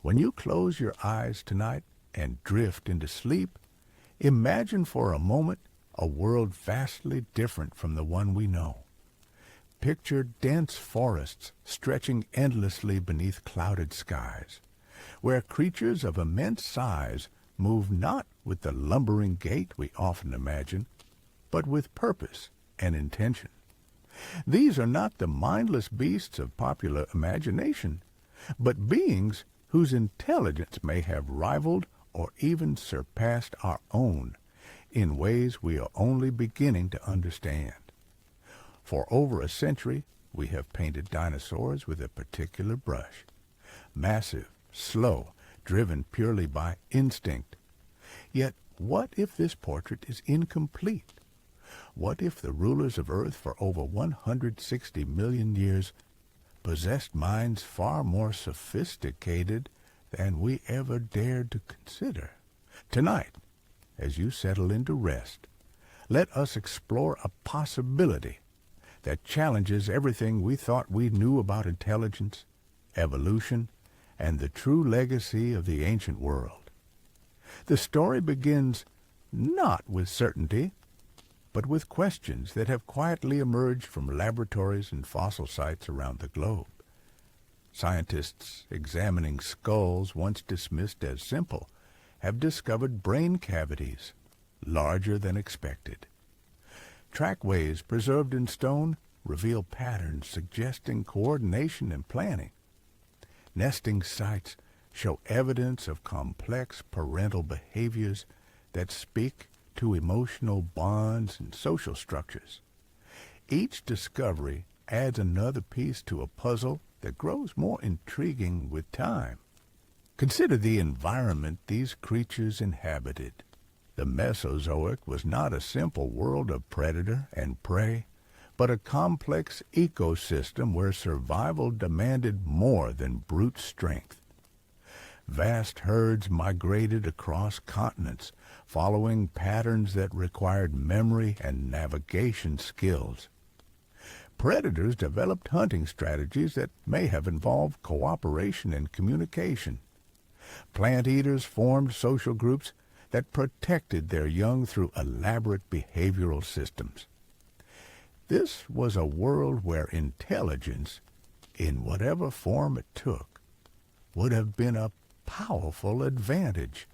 When you close your eyes tonight and drift into sleep, imagine for a moment a world vastly different from the one we know. Picture dense forests stretching endlessly beneath clouded skies, where creatures of immense size move not with the lumbering gait we often imagine, but with purpose and intention. These are not the mindless beasts of popular imagination, but beings whose intelligence may have rivaled or even surpassed our own in ways we are only beginning to understand. For over a century, we have painted dinosaurs with a particular brush. Massive, slow, driven purely by instinct. Yet, what if this portrait is incomplete? What if the rulers of Earth for over 160 million years possessed minds far more sophisticated than we ever dared to consider? Tonight, as you settle into rest, let us explore a possibility that challenges everything we thought we knew about intelligence, evolution, and the true legacy of the ancient world. The story begins not with certainty, but with questions that have quietly emerged from laboratories and fossil sites around the globe. Scientists examining skulls once dismissed as simple have discovered brain cavities larger than expected. Trackways preserved in stone reveal patterns suggesting coordination and planning. Nesting sites show evidence of complex parental behaviors that speak to emotional bonds and social structures. Each discovery adds another piece to a puzzle that grows more intriguing with time. Consider the environment these creatures inhabited. The Mesozoic was not a simple world of predator and prey, but a complex ecosystem where survival demanded more than brute strength. Vast herds migrated across continents, following patterns that required memory and navigation skills. Predators developed hunting strategies that may have involved cooperation and communication. Plant eaters formed social groups that protected their young through elaborate behavioral systems. This was a world where intelligence, in whatever form it took, would have been a powerful advantage.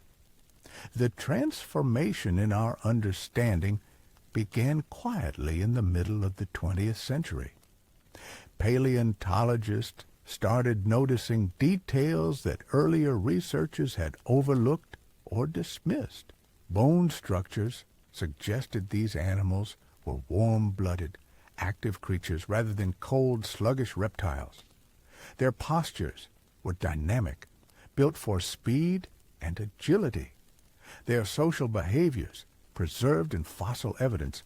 The transformation in our understanding began quietly in the middle of the 20th century. Paleontologists started noticing details that earlier researchers had overlooked or dismissed. Bone structures suggested these animals were warm-blooded, active creatures rather than cold, sluggish reptiles. Their postures were dynamic, built for speed and agility. Their social behaviors, preserved in fossil evidence,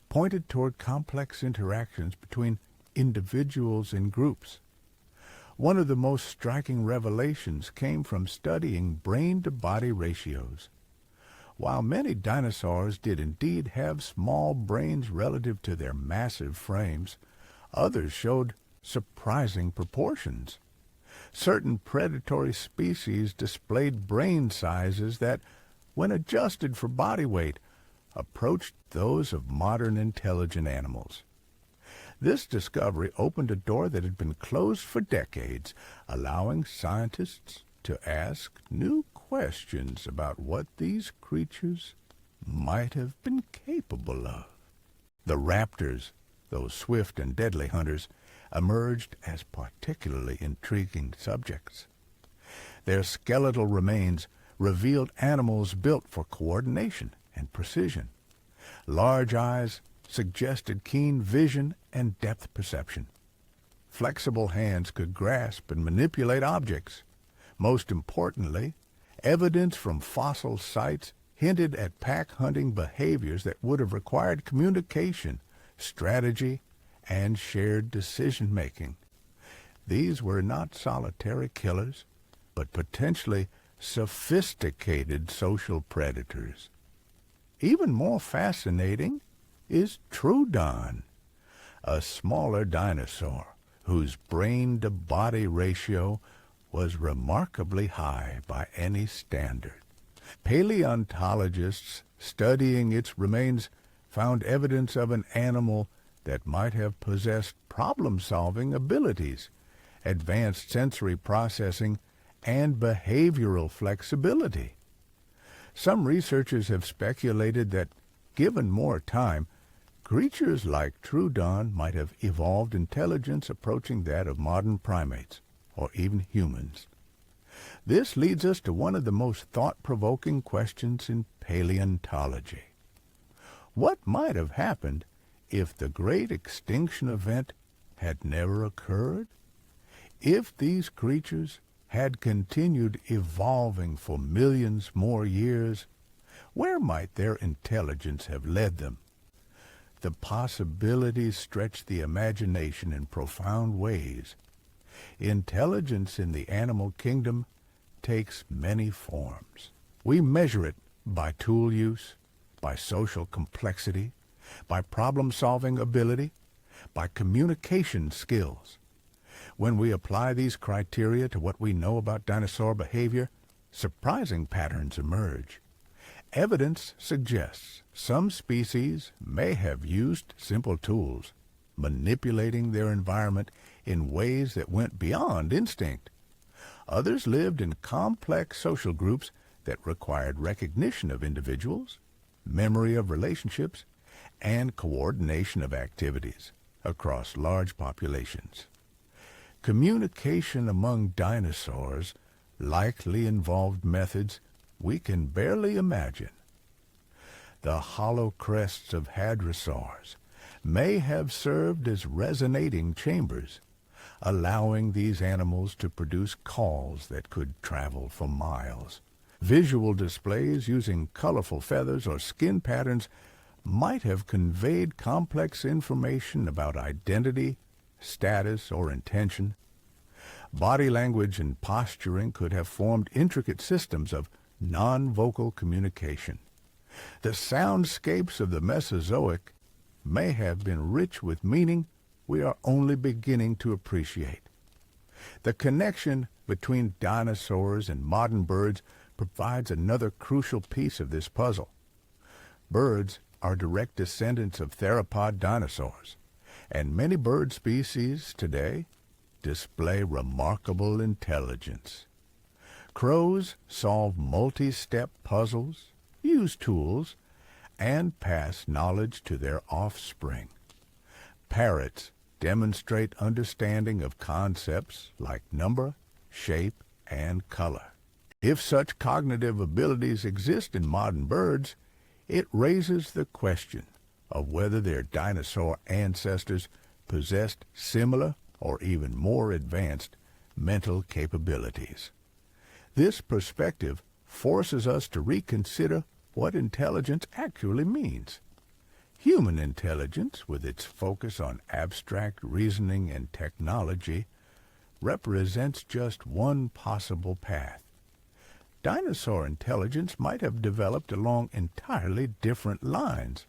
pointed toward complex interactions between individuals and groups. One of the most striking revelations came from studying brain-to-body ratios. While many dinosaurs did indeed have small brains relative to their massive frames, others showed surprising proportions. Certain predatory species displayed brain sizes that, when adjusted for body weight, approached those of modern intelligent animals. This discovery opened a door that had been closed for decades, allowing scientists to ask new questions about what these creatures might have been capable of. The raptors, those swift and deadly hunters, emerged as particularly intriguing subjects. Their skeletal remains revealed animals built for coordination and precision. Large eyes suggested keen vision and depth perception. Flexible hands could grasp and manipulate objects. Most importantly, evidence from fossil sites hinted at pack-hunting behaviors that would have required communication, strategy, and shared decision-making. These were not solitary killers, but potentially sophisticated social predators. Even more fascinating is Troodon, a smaller dinosaur whose brain-to-body ratio was remarkably high by any standard. Paleontologists studying its remains found evidence of an animal that might have possessed problem-solving abilities, advanced sensory processing, and behavioral flexibility. Some researchers have speculated that, given more time, creatures like Troodon might have evolved intelligence approaching that of modern primates, or even humans. This leads us to one of the most thought-provoking questions in paleontology. What might have happened if the great extinction event had never occurred? If these creatures had continued evolving for millions more years, where might their intelligence have led them? The possibilities stretch the imagination in profound ways. Intelligence in the animal kingdom takes many forms. We measure it by tool use, by social complexity, by problem-solving ability, by communication skills. When we apply these criteria to what we know about dinosaur behavior, surprising patterns emerge. Evidence suggests some species may have used simple tools, manipulating their environment in ways that went beyond instinct. Others lived in complex social groups that required recognition of individuals, memory of relationships, and coordination of activities across large populations. Communication among dinosaurs likely involved methods we can barely imagine. The hollow crests of hadrosaurs may have served as resonating chambers, allowing these animals to produce calls that could travel for miles. Visual displays using colorful feathers or skin patterns might have conveyed complex information about identity, status, or intention. Body language and posturing could have formed intricate systems of non-vocal communication. The soundscapes of the Mesozoic may have been rich with meaning we are only beginning to appreciate. The connection between dinosaurs and modern birds provides another crucial piece of this puzzle. Birds are direct descendants of theropod dinosaurs, and many bird species today display remarkable intelligence. Crows solve multi-step puzzles, use tools, and pass knowledge to their offspring. Parrots demonstrate understanding of concepts like number, shape, and color. If such cognitive abilities exist in modern birds, it raises the question of whether their dinosaur ancestors possessed similar or even more advanced mental capabilities. This perspective forces us to reconsider what intelligence actually means. Human intelligence, with its focus on abstract reasoning and technology, represents just one possible path. Dinosaur intelligence might have developed along entirely different lines,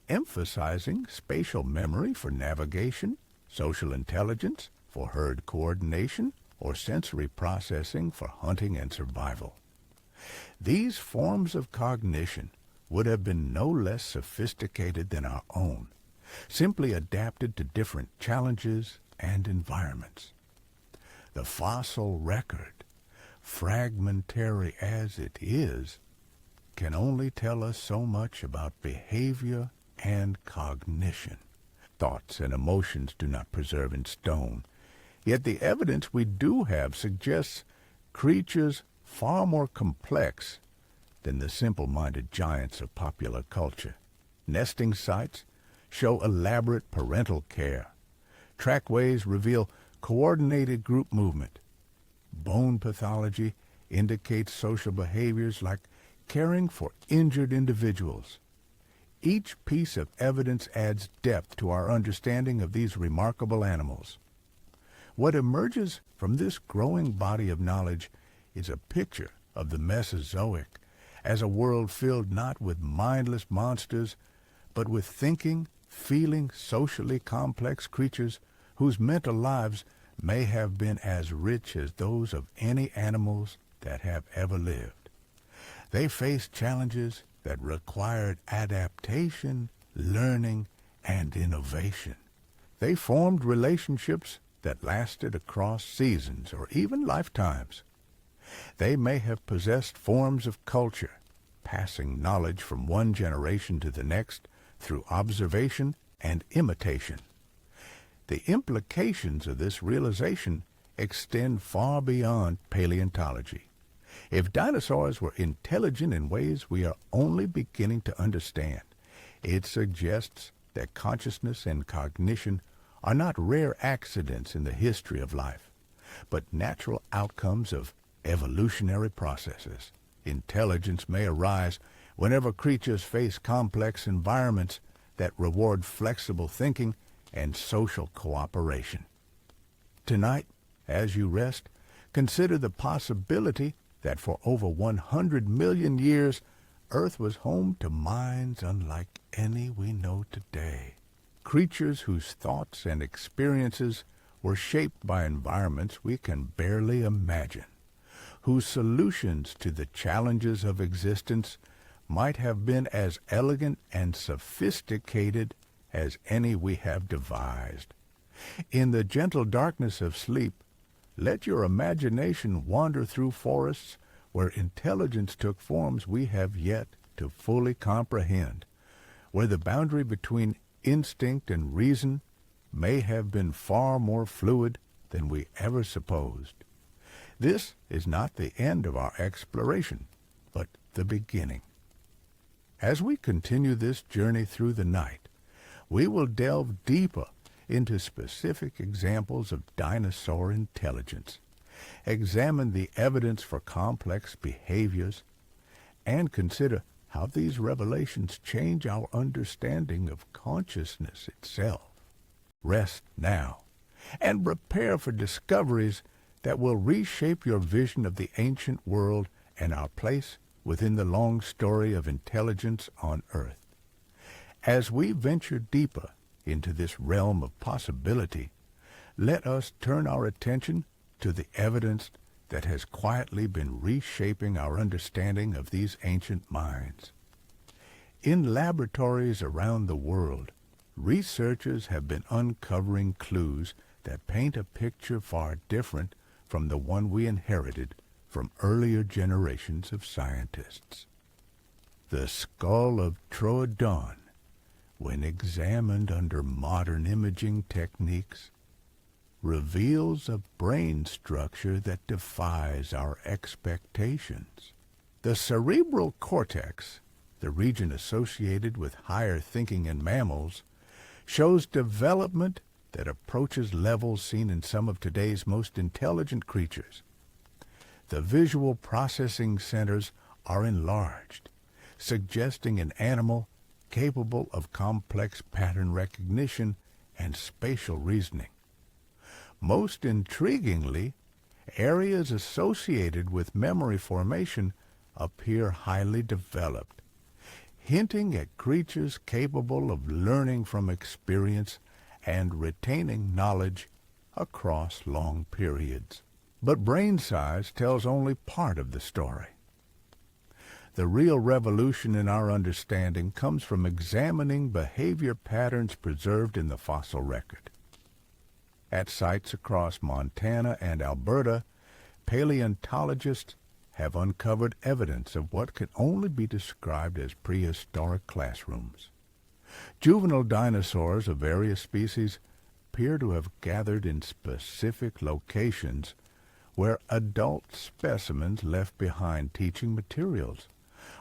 emphasizing spatial memory for navigation, social intelligence for herd coordination, or sensory processing for hunting and survival. These forms of cognition would have been no less sophisticated than our own, simply adapted to different challenges and environments. The fossil record, fragmentary as it is, can only tell us so much about behavior and cognition. Thoughts and emotions do not preserve in stone, yet the evidence we do have suggests creatures far more complex than the simple-minded giants of popular culture. Nesting sites show elaborate parental care. Trackways reveal coordinated group movement. Bone pathology indicates social behaviors like caring for injured individuals. Each piece of evidence adds depth to our understanding of these remarkable animals. What emerges from this growing body of knowledge is a picture of the Mesozoic as a world filled not with mindless monsters, but with thinking, feeling, socially complex creatures whose mental lives may have been as rich as those of any animals that have ever lived. They faced challenges that required adaptation, learning, and innovation. They formed relationships that lasted across seasons or even lifetimes. They may have possessed forms of culture, passing knowledge from one generation to the next through observation and imitation. The implications of this realization extend far beyond paleontology. If dinosaurs were intelligent in ways we are only beginning to understand, it suggests that consciousness and cognition are not rare accidents in the history of life, but natural outcomes of evolutionary processes. Intelligence may arise whenever creatures face complex environments that reward flexible thinking and social cooperation. Tonight, as you rest, consider the possibility that for over 100 million years, Earth was home to minds unlike any we know today. Creatures whose thoughts and experiences were shaped by environments we can barely imagine, whose solutions to the challenges of existence might have been as elegant and sophisticated as any we have devised. In the gentle darkness of sleep, let your imagination wander through forests where intelligence took forms we have yet to fully comprehend, where the boundary between instinct and reason may have been far more fluid than we ever supposed. This is not the end of our exploration, but the beginning. As we continue this journey through the night, we will delve deeper into specific examples of dinosaur intelligence, examine the evidence for complex behaviors, and consider how these revelations change our understanding of consciousness itself. Rest now, and prepare for discoveries that will reshape your vision of the ancient world and our place within the long story of intelligence on Earth. As we venture deeper into this realm of possibility, let us turn our attention to the evidence that has quietly been reshaping our understanding of these ancient minds. In laboratories around the world, researchers have been uncovering clues that paint a picture far different from the one we inherited from earlier generations of scientists. The skull of Troodon, when examined under modern imaging techniques, reveals a brain structure that defies our expectations. The cerebral cortex, the region associated with higher thinking in mammals, shows development that approaches levels seen in some of today's most intelligent creatures. The visual processing centers are enlarged, suggesting an animal capable of complex pattern recognition and spatial reasoning. Most intriguingly, areas associated with memory formation appear highly developed, hinting at creatures capable of learning from experience and retaining knowledge across long periods. But brain size tells only part of the story. The real revolution in our understanding comes from examining behavior patterns preserved in the fossil record. At sites across Montana and Alberta, paleontologists have uncovered evidence of what can only be described as prehistoric classrooms. Juvenile dinosaurs of various species appear to have gathered in specific locations where adult specimens left behind teaching materials,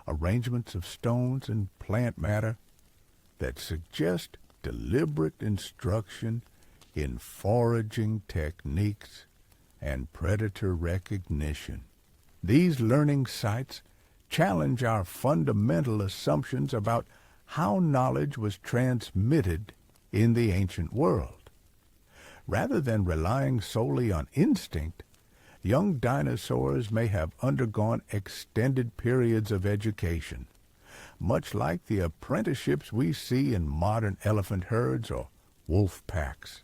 arrangements of stones and plant matter that suggest deliberate instruction in foraging techniques and predator recognition. These learning sites challenge our fundamental assumptions about how knowledge was transmitted in the ancient world. Rather than relying solely on instinct, young dinosaurs may have undergone extended periods of education, much like the apprenticeships we see in modern elephant herds or wolf packs.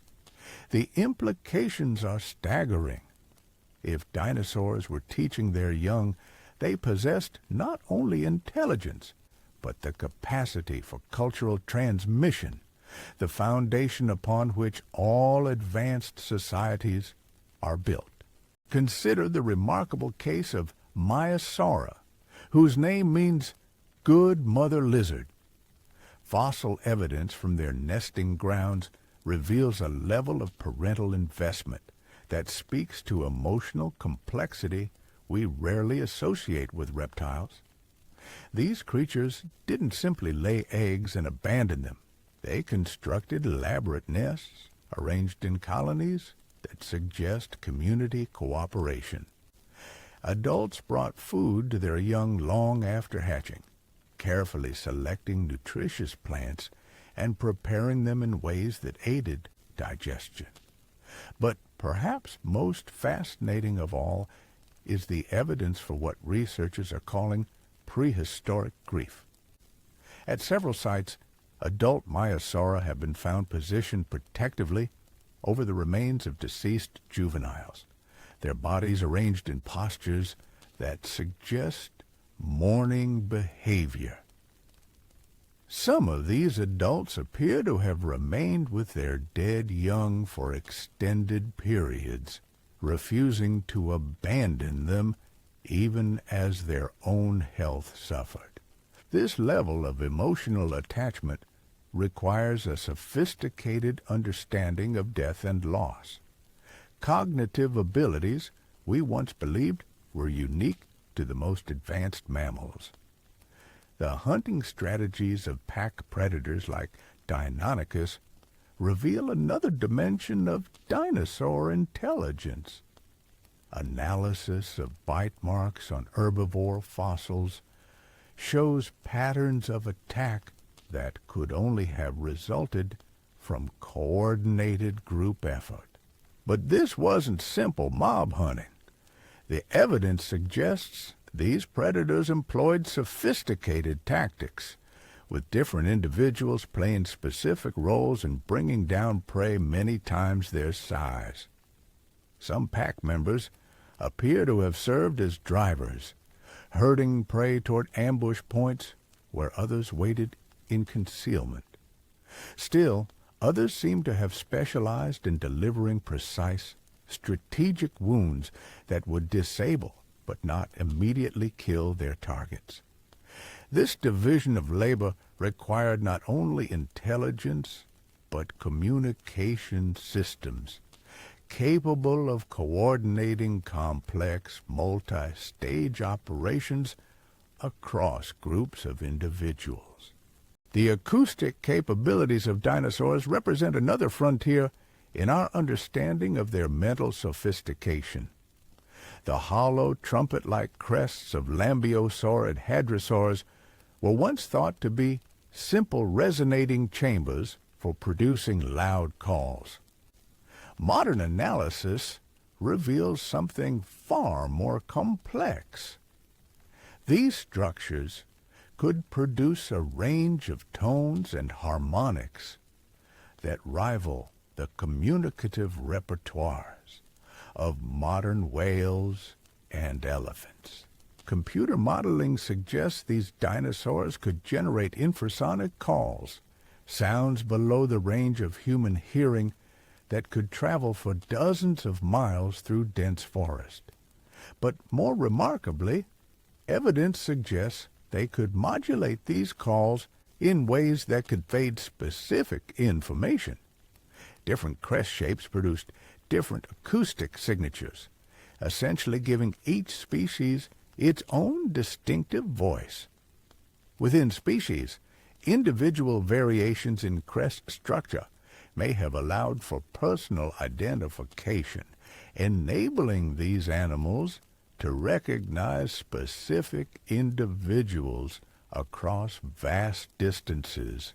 The implications are staggering. If dinosaurs were teaching their young, they possessed not only intelligence, but the capacity for cultural transmission, the foundation upon which all advanced societies are built. Consider the remarkable case of Maiasaura, whose name means good mother lizard. Fossil evidence from their nesting grounds reveals a level of parental investment that speaks to emotional complexity we rarely associate with reptiles. These creatures didn't simply lay eggs and abandon them. They constructed elaborate nests, arranged in colonies that suggest community cooperation. Adults brought food to their young long after hatching, carefully selecting nutritious plants and preparing them in ways that aided digestion. But perhaps most fascinating of all is the evidence for what researchers are calling prehistoric grief. At several sites, adult Maiasaura have been found positioned protectively over the remains of deceased juveniles, their bodies arranged in postures that suggest mourning behavior. Some of these adults appear to have remained with their dead young for extended periods, refusing to abandon them even as their own health suffered. This level of emotional attachment requires a sophisticated understanding of death and loss. Cognitive abilities we once believed were unique to the most advanced mammals. The hunting strategies of pack predators like Deinonychus reveal another dimension of dinosaur intelligence. Analysis of bite marks on herbivore fossils shows patterns of attack that could only have resulted from coordinated group effort. But this wasn't simple mob hunting. The evidence suggests these predators employed sophisticated tactics, with different individuals playing specific roles in bringing down prey many times their size. Some pack members appear to have served as drivers, herding prey toward ambush points where others waited in concealment. Still, others seem to have specialized in delivering precise, strategic wounds that would disable but not immediately kill their targets. This division of labor required not only intelligence, but communication systems capable of coordinating complex, multi-stage operations across groups of individuals. The acoustic capabilities of dinosaurs represent another frontier in our understanding of their mental sophistication. The hollow, trumpet-like crests of lambeosaurid hadrosaurs were once thought to be simple resonating chambers for producing loud calls. Modern analysis reveals something far more complex. These structures could produce a range of tones and harmonics that rival the communicative repertoires of modern whales and elephants. Computer modeling suggests these dinosaurs could generate infrasonic calls, sounds below the range of human hearing that could travel for dozens of miles through dense forest. But more remarkably, evidence suggests they could modulate these calls in ways that conveyed specific information. Different crest shapes produced different acoustic signatures, essentially giving each species its own distinctive voice. Within species, individual variations in crest structure may have allowed for personal identification, enabling these animals to recognize specific individuals across vast distances.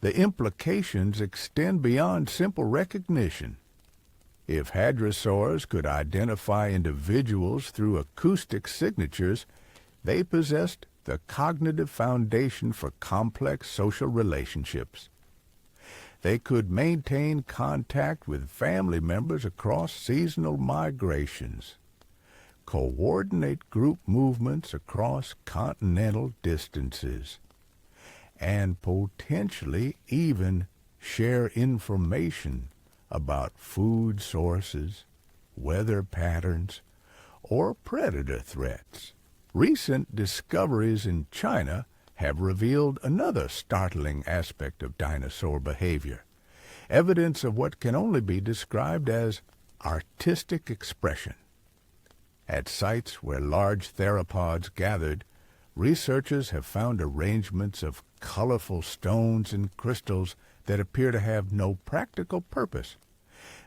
The implications extend beyond simple recognition. If hadrosaurs could identify individuals through acoustic signatures, they possessed the cognitive foundation for complex social relationships. They could maintain contact with family members across seasonal migrations, coordinate group movements across continental distances, and potentially even share information about food sources, weather patterns, or predator threats. Recent discoveries in China have revealed another startling aspect of dinosaur behavior, evidence of what can only be described as artistic expression. At sites where large theropods gathered, researchers have found arrangements of colorful stones and crystals that appear to have no practical purpose.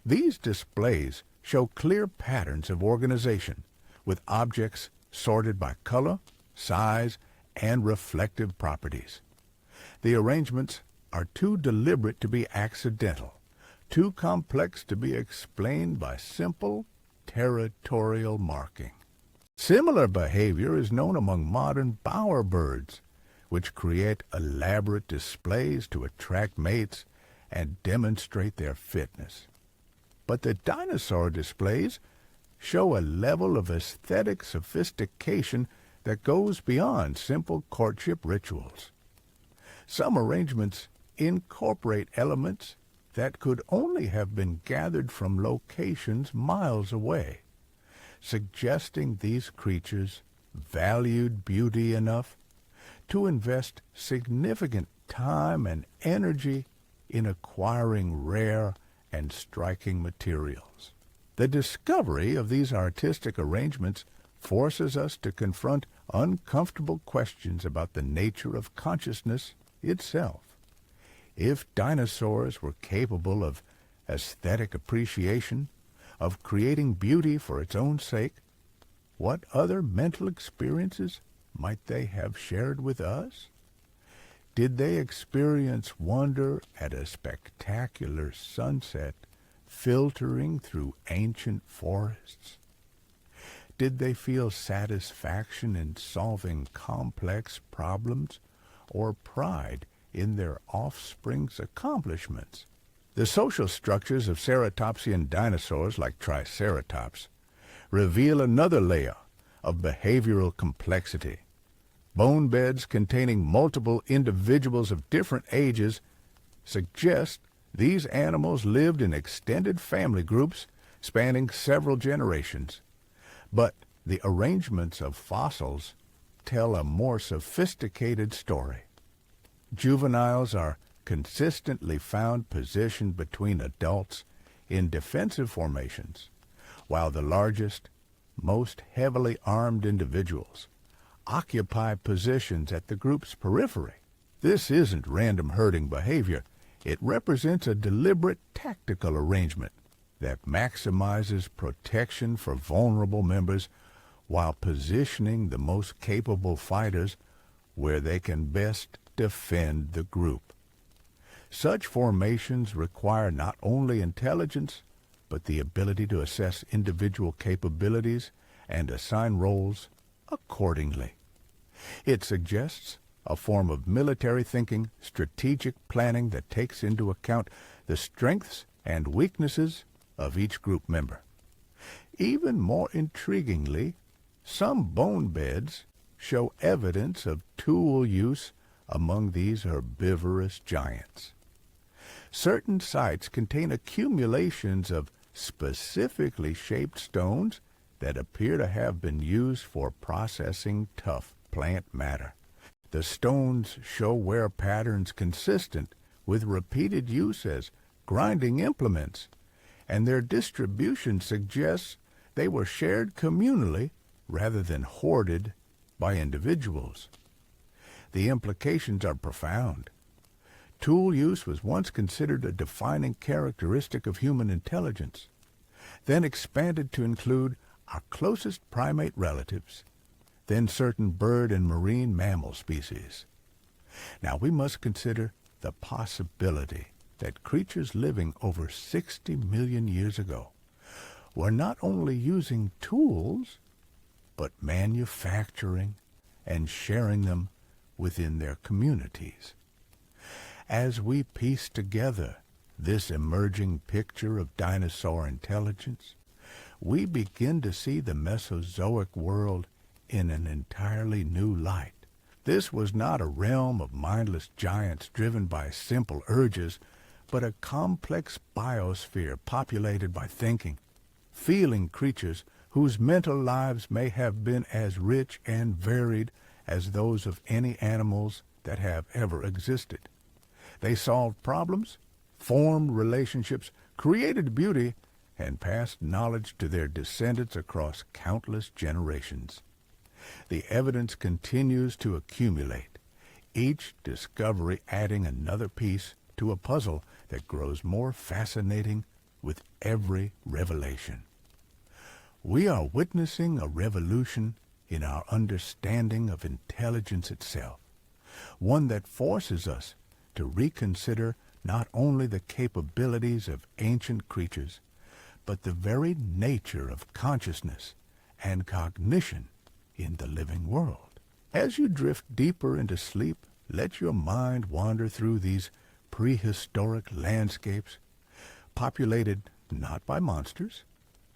These displays show clear patterns of organization, with objects sorted by color, size, and reflective properties. The arrangements are too deliberate to be accidental, too complex to be explained by simple territorial marking. Similar behavior is known among modern bowerbirds, which create elaborate displays to attract mates and demonstrate their fitness. But the dinosaur displays show a level of aesthetic sophistication that goes beyond simple courtship rituals. Some arrangements incorporate elements that could only have been gathered from locations miles away, suggesting these creatures valued beauty enough to invest significant time and energy in acquiring rare and striking materials. The discovery of these artistic arrangements forces us to confront uncomfortable questions about the nature of consciousness itself. If dinosaurs were capable of aesthetic appreciation, of creating beauty for its own sake, what other mental experiences might they have shared with us? Did they experience wonder at a spectacular sunset filtering through ancient forests? Did they feel satisfaction in solving complex problems or pride in their offspring's accomplishments? The social structures of ceratopsian dinosaurs like Triceratops reveal another layer of behavioral complexity. Bone beds containing multiple individuals of different ages suggest these animals lived in extended family groups spanning several generations. But the arrangements of fossils tell a more sophisticated story. Juveniles are consistently found positioned between adults in defensive formations, while the largest, most heavily armed individuals occupy positions at the group's periphery. This isn't random herding behavior. It represents a deliberate tactical arrangement that maximizes protection for vulnerable members while positioning the most capable fighters where they can best defend the group. Such formations require not only intelligence, but the ability to assess individual capabilities and assign roles accordingly. It suggests a form of military thinking, strategic planning that takes into account the strengths and weaknesses of each group member. Even more intriguingly, some bone beds show evidence of tool use among these herbivorous giants. Certain sites contain accumulations of specifically shaped stones that appear to have been used for processing tough plant matter. The stones show wear patterns consistent with repeated use as grinding implements, and their distribution suggests they were shared communally rather than hoarded by individuals. The implications are profound. Tool use was once considered a defining characteristic of human intelligence, then expanded to include our closest primate relatives, then certain bird and marine mammal species. Now we must consider the possibility that creatures living over 60 million years ago were not only using tools, but manufacturing and sharing them within their communities. As we piece together this emerging picture of dinosaur intelligence, we begin to see the Mesozoic world in an entirely new light. This was not a realm of mindless giants driven by simple urges, but a complex biosphere populated by thinking, feeling creatures whose mental lives may have been as rich and varied as those of any animals that have ever existed. They solved problems, formed relationships, created beauty, and passed knowledge to their descendants across countless generations. The evidence continues to accumulate, each discovery adding another piece to a puzzle that grows more fascinating with every revelation. We are witnessing a revolution in our understanding of intelligence itself, one that forces us to reconsider not only the capabilities of ancient creatures, but the very nature of consciousness and cognition in the living world. As you drift deeper into sleep, let your mind wander through these prehistoric landscapes, populated not by monsters,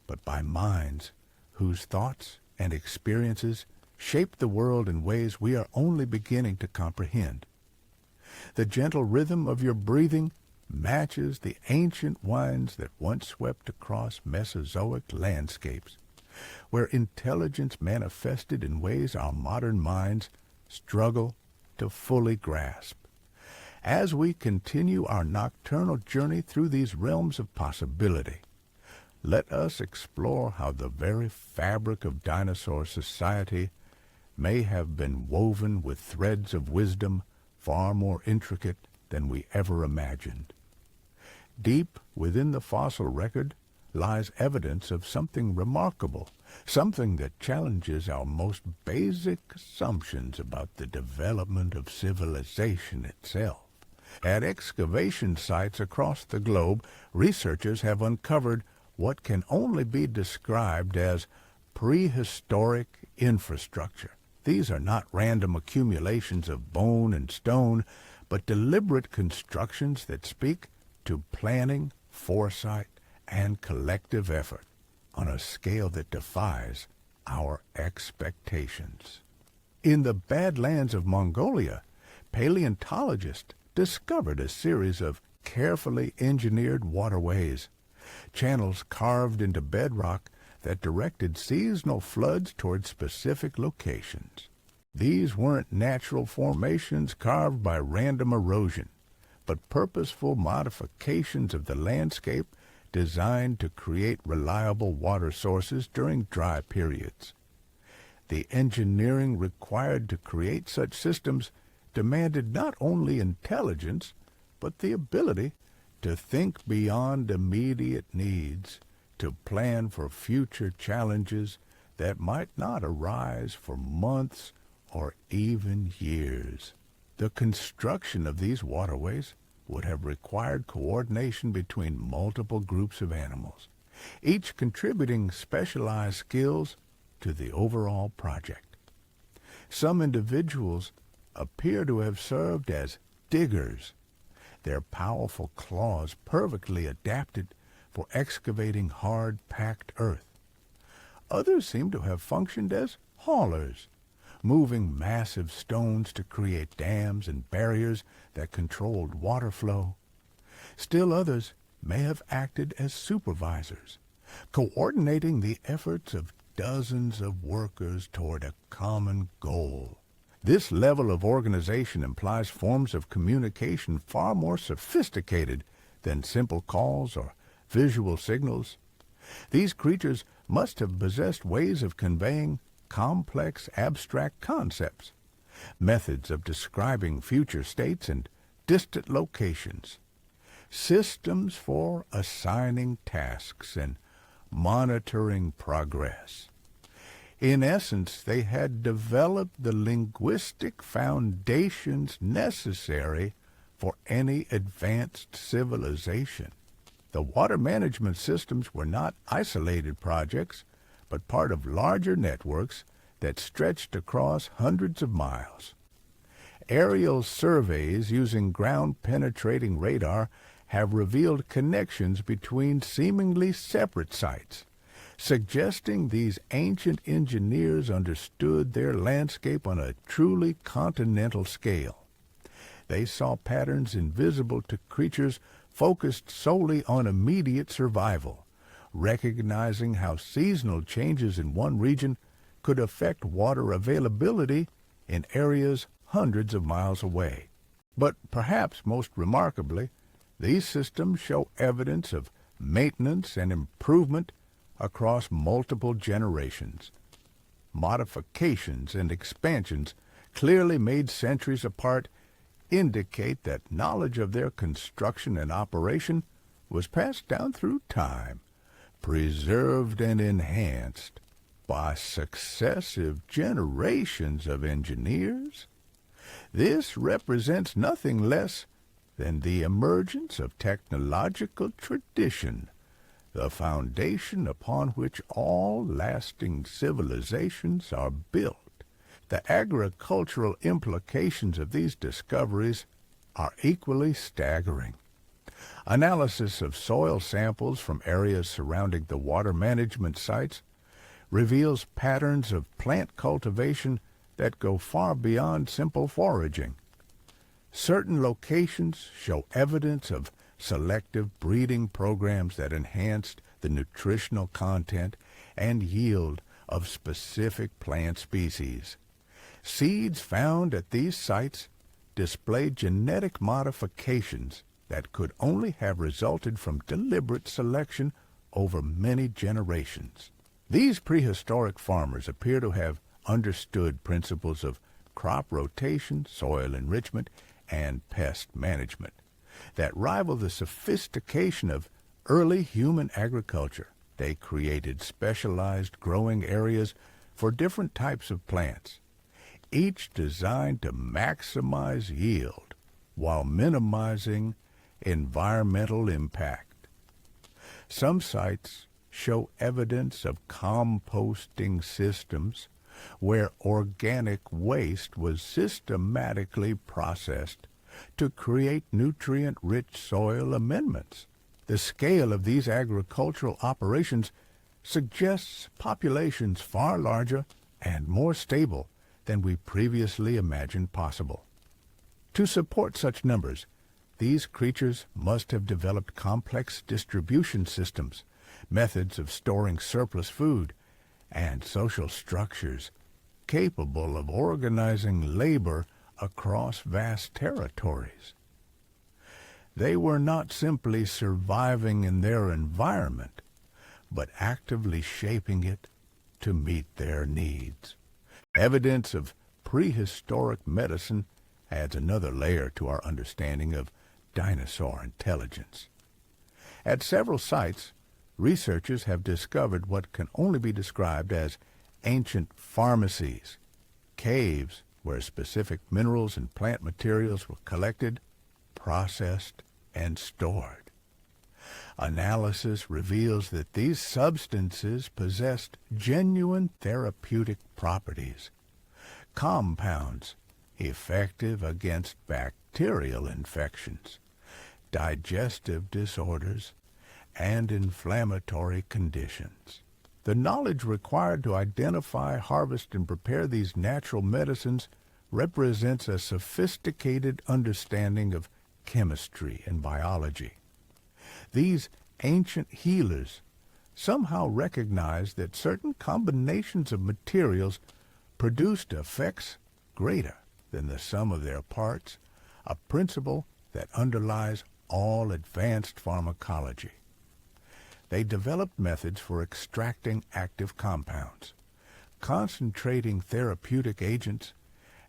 but by minds whose thoughts and experiences shape the world in ways we are only beginning to comprehend. The gentle rhythm of your breathing matches the ancient winds that once swept across Mesozoic landscapes, where intelligence manifested in ways our modern minds struggle to fully grasp. As we continue our nocturnal journey through these realms of possibility, let us explore how the very fabric of dinosaur society may have been woven with threads of wisdom far more intricate than we ever imagined. Deep within the fossil record lies evidence of something remarkable, something that challenges our most basic assumptions about the development of civilization itself. At excavation sites across the globe, researchers have uncovered what can only be described as prehistoric infrastructure. These are not random accumulations of bone and stone, but deliberate constructions that speak to planning, foresight, and collective effort on a scale that defies our expectations. In the Badlands of Mongolia, paleontologists discovered a series of carefully engineered waterways, channels carved into bedrock that directed seasonal floods toward specific locations. These weren't natural formations carved by random erosion, but purposeful modifications of the landscape designed to create reliable water sources during dry periods. The engineering required to create such systems demanded not only intelligence, but the ability to think beyond immediate needs, to plan for future challenges that might not arise for months or even years. The construction of these waterways would have required coordination between multiple groups of animals, each contributing specialized skills to the overall project. Some individuals appear to have served as diggers, their powerful claws perfectly adapted for excavating hard, packed earth. Others seem to have functioned as haulers, moving massive stones to create dams and barriers that controlled water flow. Still others may have acted as supervisors, coordinating the efforts of dozens of workers toward a common goal. This level of organization implies forms of communication far more sophisticated than simple calls or visual signals. These creatures must have possessed ways of conveying complex abstract concepts, methods of describing future states and distant locations, systems for assigning tasks and monitoring progress. In essence, they had developed the linguistic foundations necessary for any advanced civilization. The water management systems were not isolated projects, but part of larger networks that stretched across hundreds of miles. Aerial surveys using ground-penetrating radar have revealed connections between seemingly separate sites, suggesting these ancient engineers understood their landscape on a truly continental scale. They saw patterns invisible to creatures focused solely on immediate survival, recognizing how seasonal changes in one region could affect water availability in areas hundreds of miles away. But perhaps most remarkably, these systems show evidence of maintenance and improvement across multiple generations. Modifications and expansions clearly made centuries apart indicate that knowledge of their construction and operation was passed down through time, preserved and enhanced by successive generations of engineers. This represents nothing less than the emergence of technological tradition, the foundation upon which all lasting civilizations are built. The agricultural implications of these discoveries are equally staggering. Analysis of soil samples from areas surrounding the water management sites reveals patterns of plant cultivation that go far beyond simple foraging. Certain locations show evidence of selective breeding programs that enhanced the nutritional content and yield of specific plant species. Seeds found at these sites display genetic modifications that could only have resulted from deliberate selection over many generations. These prehistoric farmers appear to have understood principles of crop rotation, soil enrichment, and pest management that rival the sophistication of early human agriculture. They created specialized growing areas for different types of plants, each designed to maximize yield while minimizing environmental impact. Some sites show evidence of composting systems where organic waste was systematically processed to create nutrient-rich soil amendments. The scale of these agricultural operations suggests populations far larger and more stable than we previously imagined possible. To support such numbers, these creatures must have developed complex distribution systems, methods of storing surplus food, and social structures capable of organizing labor across vast territories. They were not simply surviving in their environment, but actively shaping it to meet their needs. Evidence of prehistoric medicine adds another layer to our understanding of dinosaur intelligence. At several sites, researchers have discovered what can only be described as ancient pharmacies, caves where specific minerals and plant materials were collected, processed, and stored. Analysis reveals that these substances possessed genuine therapeutic properties, compounds effective against bacterial infections, digestive disorders, and inflammatory conditions. The knowledge required to identify, harvest, and prepare these natural medicines represents a sophisticated understanding of chemistry and biology. These ancient healers somehow recognized that certain combinations of materials produced effects greater than the sum of their parts, a principle that underlies all advanced pharmacology. They developed methods for extracting active compounds, concentrating therapeutic agents,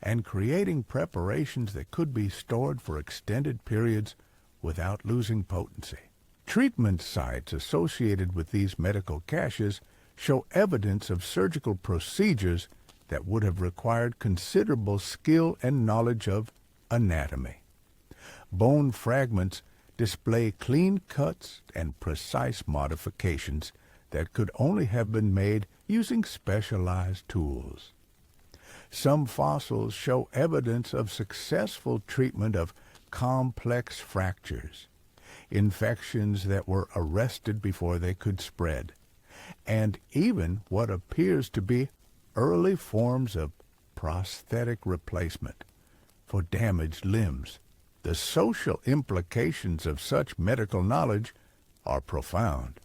and creating preparations that could be stored for extended periods without losing potency. Treatment sites associated with these medical caches show evidence of surgical procedures that would have required considerable skill and knowledge of anatomy. Bone fragments display clean cuts and precise modifications that could only have been made using specialized tools. Some fossils show evidence of successful treatment of complex fractures, infections that were arrested before they could spread, and even what appears to be early forms of prosthetic replacement for damaged limbs. The social implications of such medical knowledge are profound.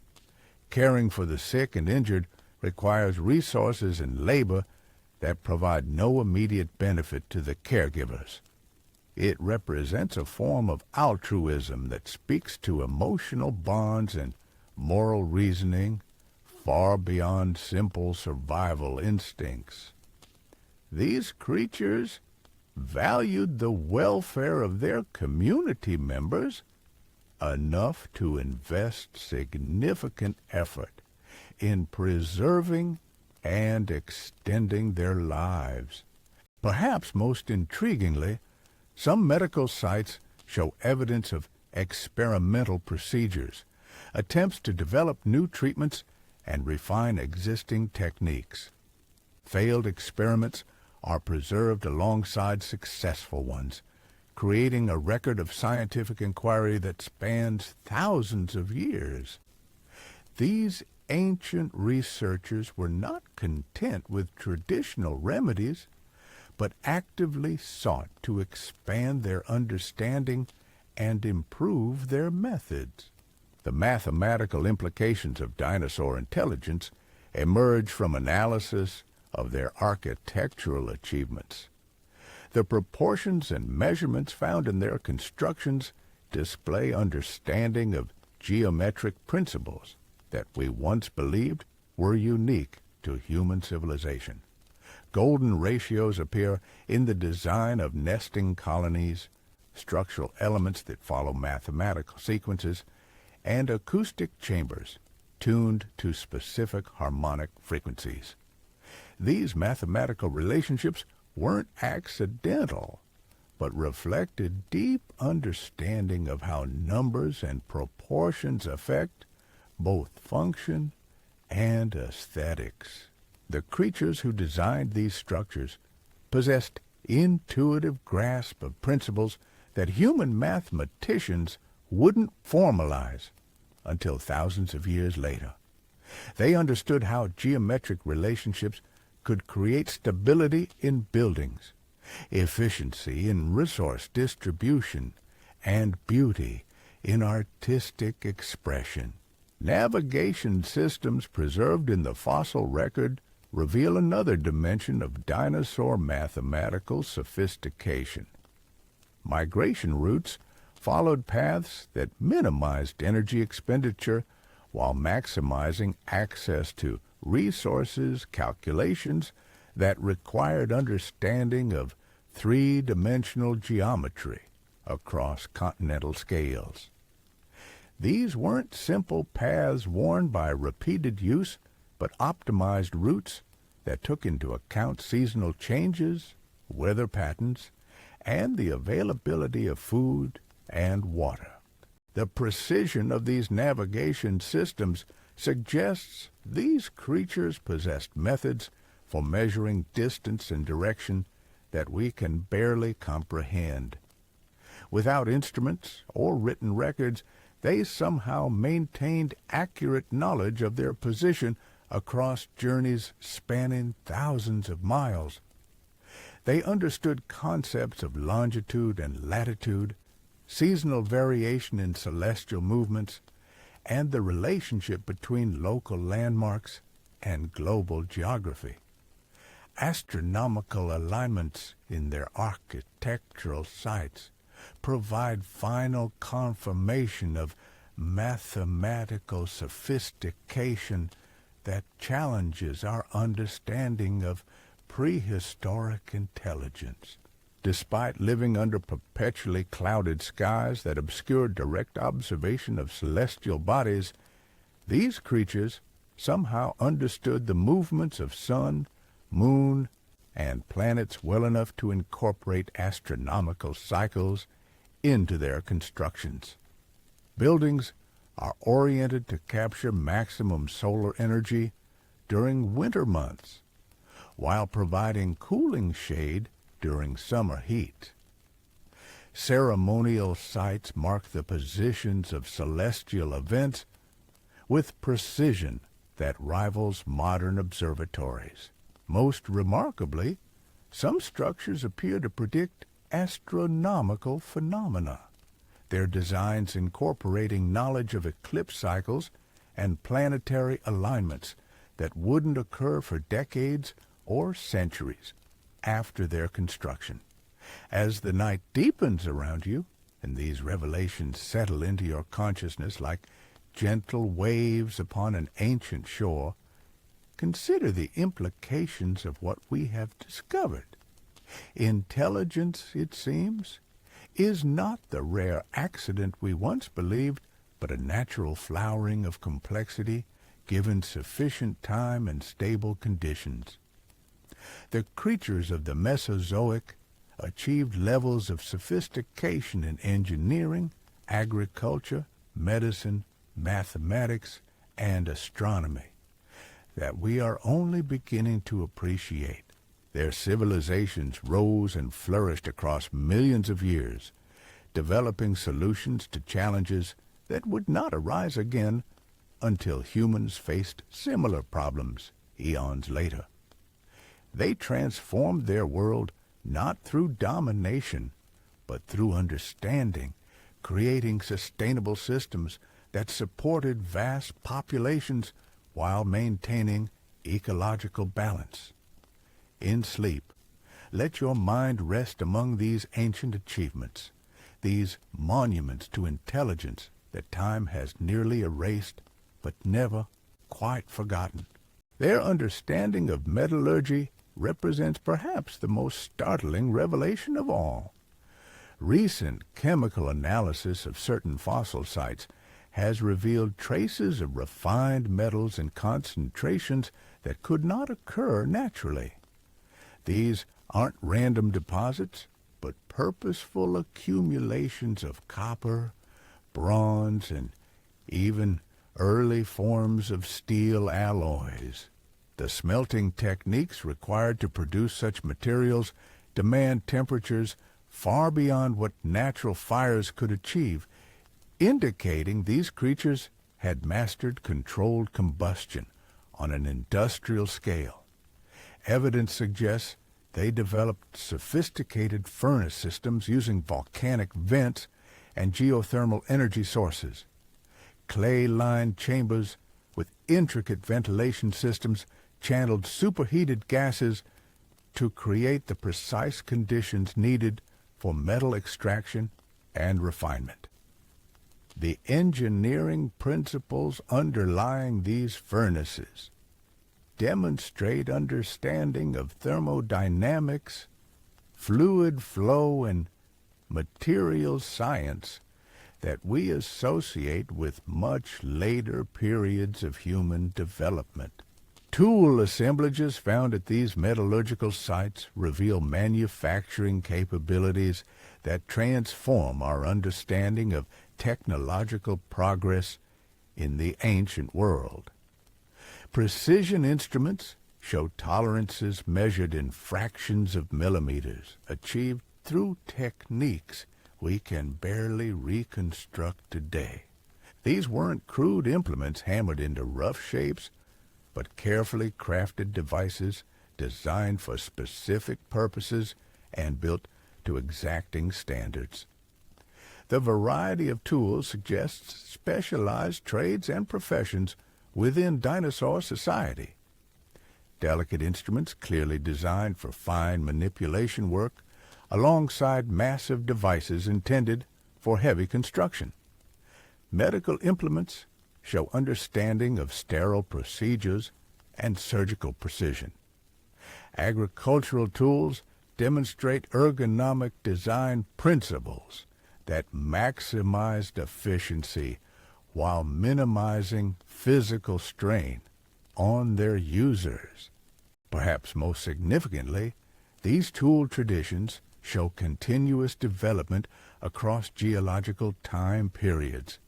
Caring for the sick and injured requires resources and labor that provide no immediate benefit to the caregivers. It represents a form of altruism that speaks to emotional bonds and moral reasoning far beyond simple survival instincts. These creatures valued the welfare of their community members enough to invest significant effort in preserving and extending their lives. Perhaps most intriguingly, some medical sites show evidence of experimental procedures, attempts to develop new treatments and refine existing techniques. Failed experiments are preserved alongside successful ones, creating a record of scientific inquiry that spans thousands of years. These ancient researchers were not content with traditional remedies, but actively sought to expand their understanding and improve their methods. The mathematical implications of dinosaur intelligence emerge from analysis of their architectural achievements. The proportions and measurements found in their constructions display understanding of geometric principles that we once believed were unique to human civilization. Golden ratios appear in the design of nesting colonies, structural elements that follow mathematical sequences, and acoustic chambers tuned to specific harmonic frequencies. These mathematical relationships weren't accidental, but reflected deep understanding of how numbers and proportions affect both function and aesthetics. The creatures who designed these structures possessed intuitive grasp of principles that human mathematicians wouldn't formalize until thousands of years later. They understood how geometric relationships could create stability in buildings, efficiency in resource distribution, and beauty in artistic expression. Navigation systems preserved in the fossil record reveal another dimension of dinosaur mathematical sophistication. Migration routes followed paths that minimized energy expenditure while maximizing access to resources, calculations that required understanding of three-dimensional geometry across continental scales. These weren't simple paths worn by repeated use, but optimized routes that took into account seasonal changes, weather patterns, and the availability of food and water. The precision of these navigation systems suggests these creatures possessed methods for measuring distance and direction that we can barely comprehend. Without instruments or written records, they somehow maintained accurate knowledge of their position across journeys spanning thousands of miles. They understood concepts of longitude and latitude, seasonal variation in celestial movements, and the relationship between local landmarks and global geography. Astronomical alignments in their architectural sites provide final confirmation of mathematical sophistication that challenges our understanding of prehistoric intelligence. Despite living under perpetually clouded skies that obscured direct observation of celestial bodies, these creatures somehow understood the movements of sun, moon, and planets well enough to incorporate astronomical cycles into their constructions. Buildings are oriented to capture maximum solar energy during winter months, while providing cooling shade during summer heat. ceremonial sites mark the positions of celestial events with precision that rivals modern observatories. Most remarkably, some structures appear to predict astronomical phenomena, their designs incorporating knowledge of eclipse cycles and planetary alignments that wouldn't occur for decades or centuries after their construction. As the night deepens around you, and these revelations settle into your consciousness like gentle waves upon an ancient shore, consider the implications of what we have discovered. Intelligence, it seems, is not the rare accident we once believed, but a natural flowering of complexity given sufficient time and stable conditions. The creatures of the Mesozoic achieved levels of sophistication in engineering, agriculture, medicine, mathematics, and astronomy that we are only beginning to appreciate. Their civilizations rose and flourished across millions of years, developing solutions to challenges that would not arise again until humans faced similar problems eons later. They transformed their world not through domination, but through understanding, creating sustainable systems that supported vast populations while maintaining ecological balance. In sleep, let your mind rest among these ancient achievements, these monuments to intelligence that time has nearly erased but never quite forgotten. Their understanding of metallurgy represents perhaps the most startling revelation of all. Recent chemical analysis of certain fossil sites has revealed traces of refined metals in concentrations that could not occur naturally. These aren't random deposits, but purposeful accumulations of copper, bronze, and even early forms of steel alloys. The smelting techniques required to produce such materials demand temperatures far beyond what natural fires could achieve, indicating these creatures had mastered controlled combustion on an industrial scale. Evidence suggests they developed sophisticated furnace systems using volcanic vents and geothermal energy sources. Clay-lined chambers with intricate ventilation systems channeled superheated gases to create the precise conditions needed for metal extraction and refinement. The engineering principles underlying these furnaces demonstrate understanding of thermodynamics, fluid flow, and material science that we associate with much later periods of human development. Tool assemblages found at these metallurgical sites reveal manufacturing capabilities that transform our understanding of technological progress in the ancient world. Precision instruments show tolerances measured in fractions of millimeters, achieved through techniques we can barely reconstruct today. These weren't crude implements hammered into rough shapes, but carefully crafted devices designed for specific purposes and built to exacting standards. The variety of tools suggests specialized trades and professions within dinosaur society. Delicate instruments clearly designed for fine manipulation work alongside massive devices intended for heavy construction. Medical implements show understanding of sterile procedures and surgical precision. Agricultural tools demonstrate ergonomic design principles that maximized efficiency while minimizing physical strain on their users. Perhaps most significantly, these tool traditions show continuous development across geological time periods.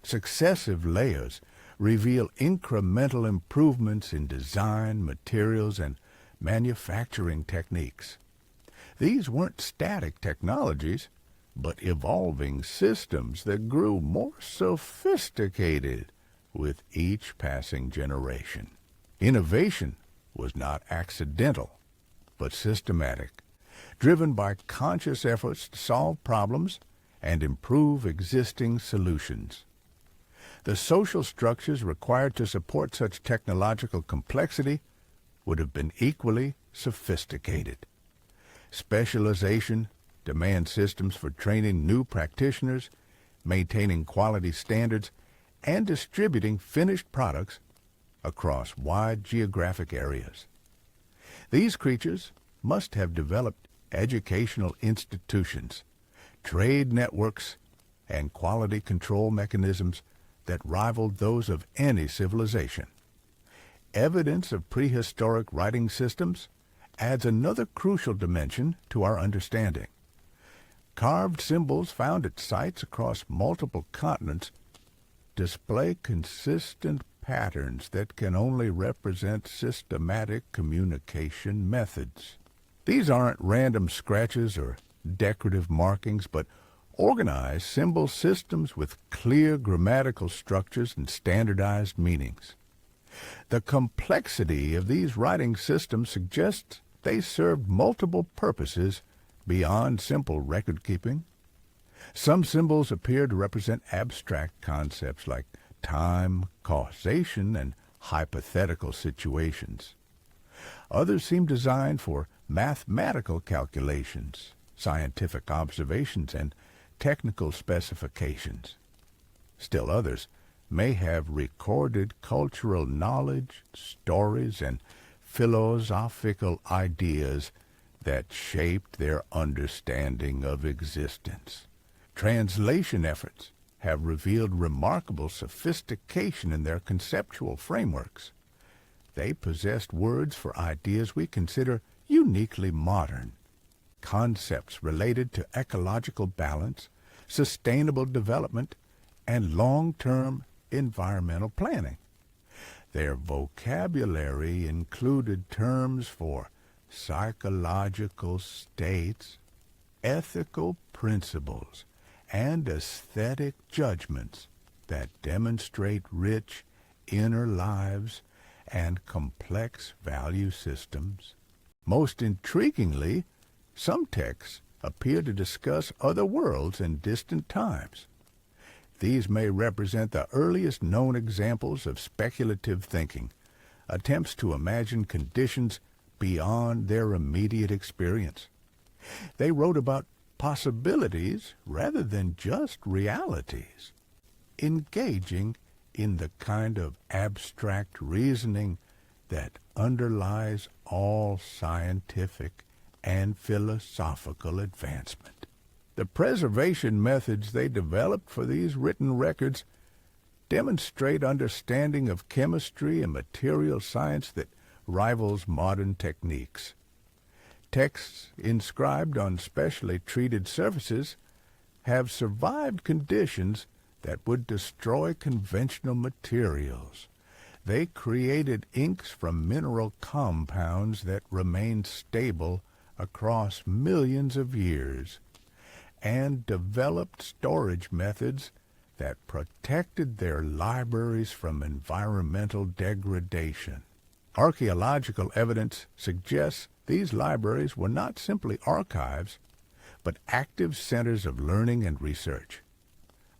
Successive layers reveal incremental improvements in design, materials, and manufacturing techniques. These weren't static technologies, but evolving systems that grew more sophisticated with each passing generation. Innovation was not accidental, but systematic, driven by conscious efforts to solve problems and improve existing solutions. The social structures required to support such technological complexity would have been equally sophisticated. Specialization demands systems for training new practitioners, maintaining quality standards, and distributing finished products across wide geographic areas. These creatures must have developed educational institutions, trade networks, and quality control mechanisms that rivaled those of any civilization. Evidence of prehistoric writing systems adds another crucial dimension to our understanding. Carved symbols found at sites across multiple continents display consistent patterns that can only represent systematic communication methods. These aren't random scratches or decorative markings, but organized symbol systems with clear grammatical structures and standardized meanings. The complexity of these writing systems suggests they served multiple purposes beyond simple record-keeping. Some symbols appear to represent abstract concepts like time, causation, and hypothetical situations. Others seem designed for mathematical calculations, scientific observations, and technical specifications. Still others may have recorded cultural knowledge, stories, and philosophical ideas that shaped their understanding of existence. Translation efforts have revealed remarkable sophistication in their conceptual frameworks. They possessed words for ideas we consider uniquely modern, concepts related to ecological balance, sustainable development, and long-term environmental planning. Their vocabulary included terms for psychological states, ethical principles, and aesthetic judgments that demonstrate rich inner lives and complex value systems. Most intriguingly, some texts appear to discuss other worlds in distant times. These may represent the earliest known examples of speculative thinking, attempts to imagine conditions beyond their immediate experience. They wrote about possibilities rather than just realities, engaging in the kind of abstract reasoning that underlies all scientific and philosophical advancement. The preservation methods they developed for these written records demonstrate understanding of chemistry and material science that rivals modern techniques. Texts inscribed on specially treated surfaces have survived conditions that would destroy conventional materials. They created inks from mineral compounds that remained stable across millions of years, and developed storage methods that protected their libraries from environmental degradation. Archaeological evidence suggests these libraries were not simply archives, but active centers of learning and research.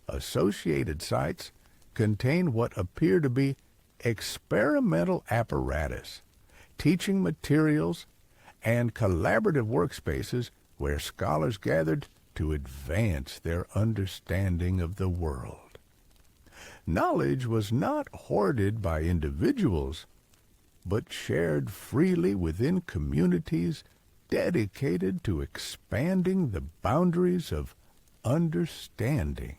Associated sites contain what appear to be experimental apparatus, teaching materials, and collaborative workspaces where scholars gathered to advance their understanding of the world. Knowledge was not hoarded by individuals, but shared freely within communities dedicated to expanding the boundaries of understanding.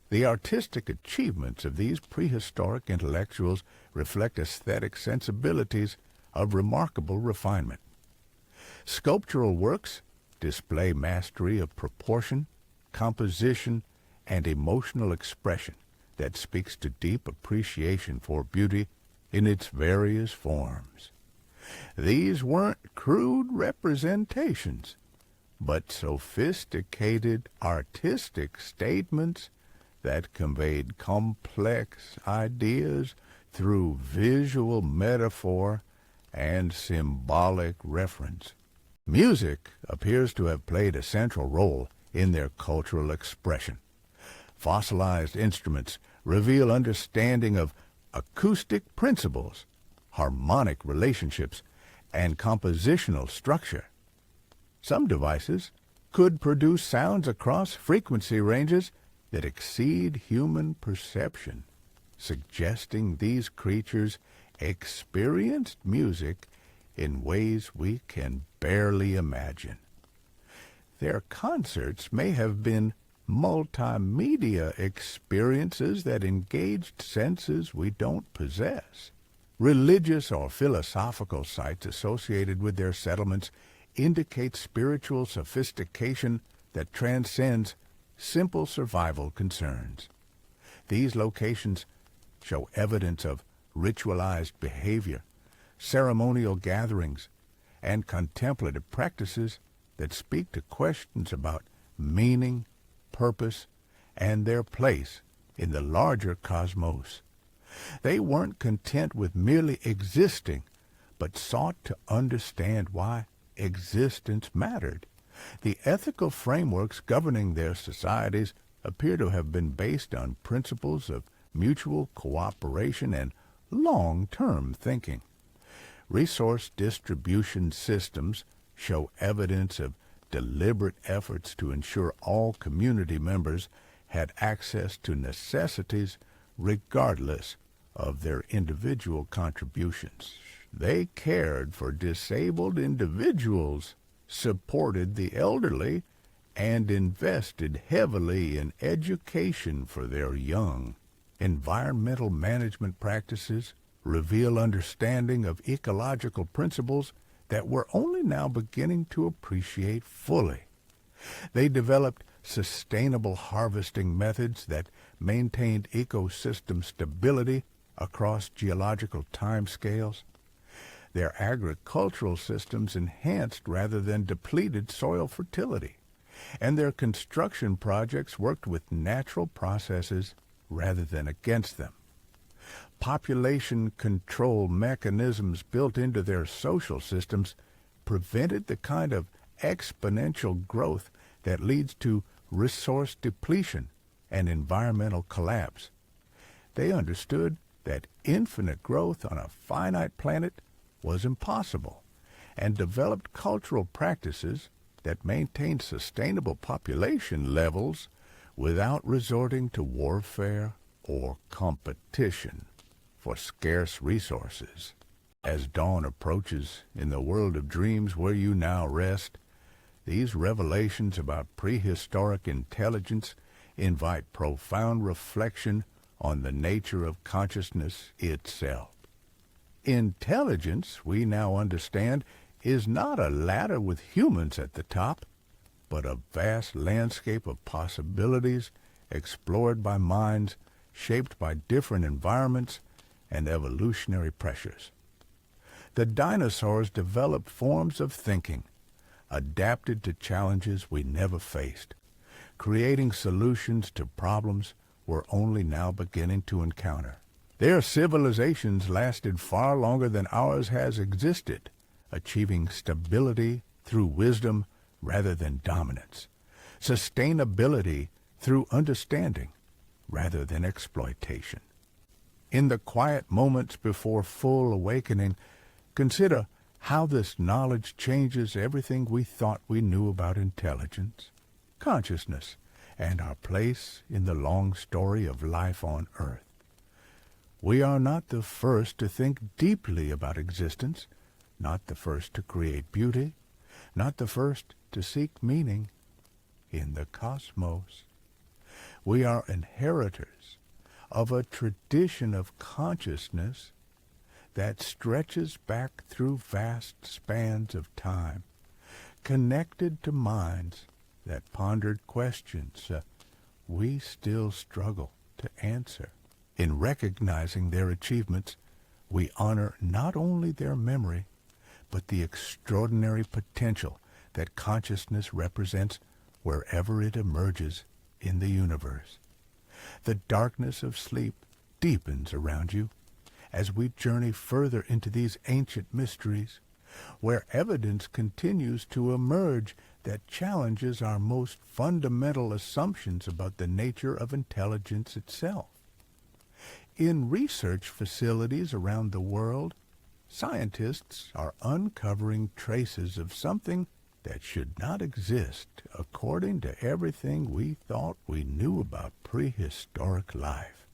The artistic achievements of these prehistoric intellectuals reflect aesthetic sensibilities of remarkable refinement. Sculptural works display mastery of proportion, composition, and emotional expression that speaks to deep appreciation for beauty in its various forms. These weren't crude representations, but sophisticated artistic statements that conveyed complex ideas through visual metaphor and symbolic reference. Music appears to have played a central role in their cultural expression. Fossilized instruments reveal understanding of acoustic principles, harmonic relationships, and compositional structure. Some devices could produce sounds across frequency ranges that exceed human perception, suggesting these creatures experienced music in ways we can barely imagine. Their concerts may have been multimedia experiences that engaged senses we don't possess. Religious or philosophical sites associated with their settlements indicate spiritual sophistication that transcends simple survival concerns. These locations show evidence of ritualized behavior, ceremonial gatherings, and contemplative practices that speak to questions about meaning, purpose, and their place in the larger cosmos. They weren't content with merely existing, but sought to understand why existence mattered. The ethical frameworks governing their societies appear to have been based on principles of mutual cooperation and long-term thinking. Resource distribution systems show evidence of deliberate efforts to ensure all community members had access to necessities regardless of their individual contributions. They cared for disabled individuals, supported the elderly, and invested heavily in education for their young. Environmental management practices reveal understanding of ecological principles that we're only now beginning to appreciate fully. They developed sustainable harvesting methods that maintained ecosystem stability across geological timescales. Their agricultural systems enhanced rather than depleted soil fertility, and their construction projects worked with natural processes rather than against them. Population control mechanisms built into their social systems prevented the kind of exponential growth that leads to resource depletion and environmental collapse. They understood that infinite growth on a finite planet was impossible, and developed cultural practices that maintained sustainable population levels without resorting to warfare or competition for scarce resources. As dawn approaches in the world of dreams where you now rest, these revelations about prehistoric intelligence invite profound reflection on the nature of consciousness itself. Intelligence, we now understand, is not a ladder with humans at the top, but a vast landscape of possibilities explored by minds shaped by different environments and evolutionary pressures. The dinosaurs developed forms of thinking, adapted to challenges we never faced, creating solutions to problems we're only now beginning to encounter. Their civilizations lasted far longer than ours has existed, achieving stability through wisdom rather than dominance, sustainability through understanding rather than exploitation. In the quiet moments before full awakening, consider how this knowledge changes everything we thought we knew about intelligence, consciousness, and our place in the long story of life on Earth. We are not the first to think deeply about existence, not the first to create beauty, not the first to seek meaning in the cosmos. We are inheritors of a tradition of consciousness that stretches back through vast spans of time, connected to minds that pondered questions we still struggle to answer. In recognizing their achievements, we honor not only their memory, but the extraordinary potential that consciousness represents wherever it emerges in the universe. The darkness of sleep deepens around you as we journey further into these ancient mysteries, where evidence continues to emerge that challenges our most fundamental assumptions about the nature of intelligence itself. In research facilities around the world, scientists are uncovering traces of something that should not exist according to everything we thought we knew about prehistoric life.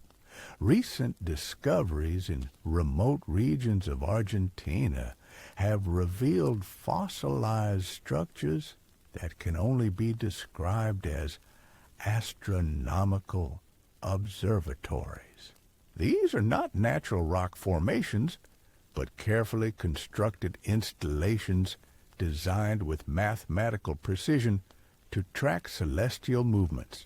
Recent discoveries in remote regions of Argentina have revealed fossilized structures that can only be described as astronomical observatories. These are not natural rock formations, but carefully constructed installations designed with mathematical precision to track celestial movements.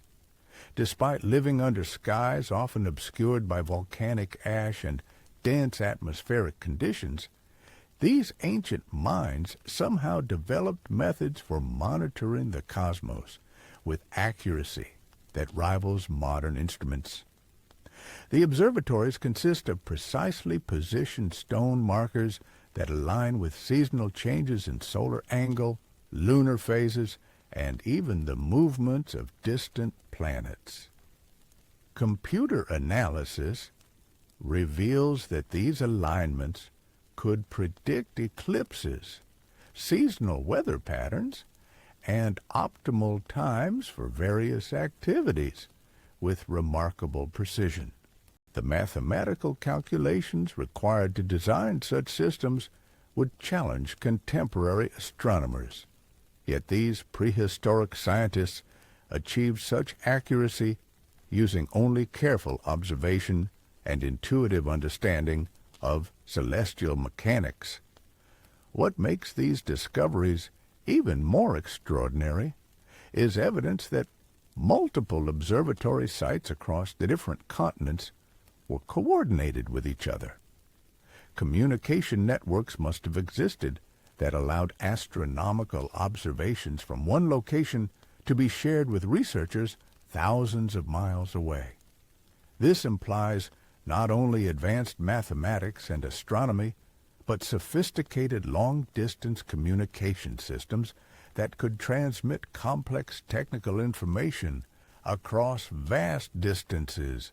Despite living under skies often obscured by volcanic ash and dense atmospheric conditions, these ancient minds somehow developed methods for monitoring the cosmos with accuracy that rivals modern instruments. The observatories consist of precisely positioned stone markers that align with seasonal changes in solar angle, lunar phases, and even the movements of distant planets. Computer analysis reveals that these alignments could predict eclipses, seasonal weather patterns, and optimal times for various activities with remarkable precision. The mathematical calculations required to design such systems would challenge contemporary astronomers. Yet these prehistoric scientists achieved such accuracy using only careful observation and intuitive understanding of celestial mechanics. What makes these discoveries even more extraordinary is evidence that multiple observatory sites across the different continents were coordinated with each other. Communication networks must have existed that allowed astronomical observations from one location to be shared with researchers thousands of miles away. This implies not only advanced mathematics and astronomy, but sophisticated long-distance communication systems that could transmit complex technical information across vast distances.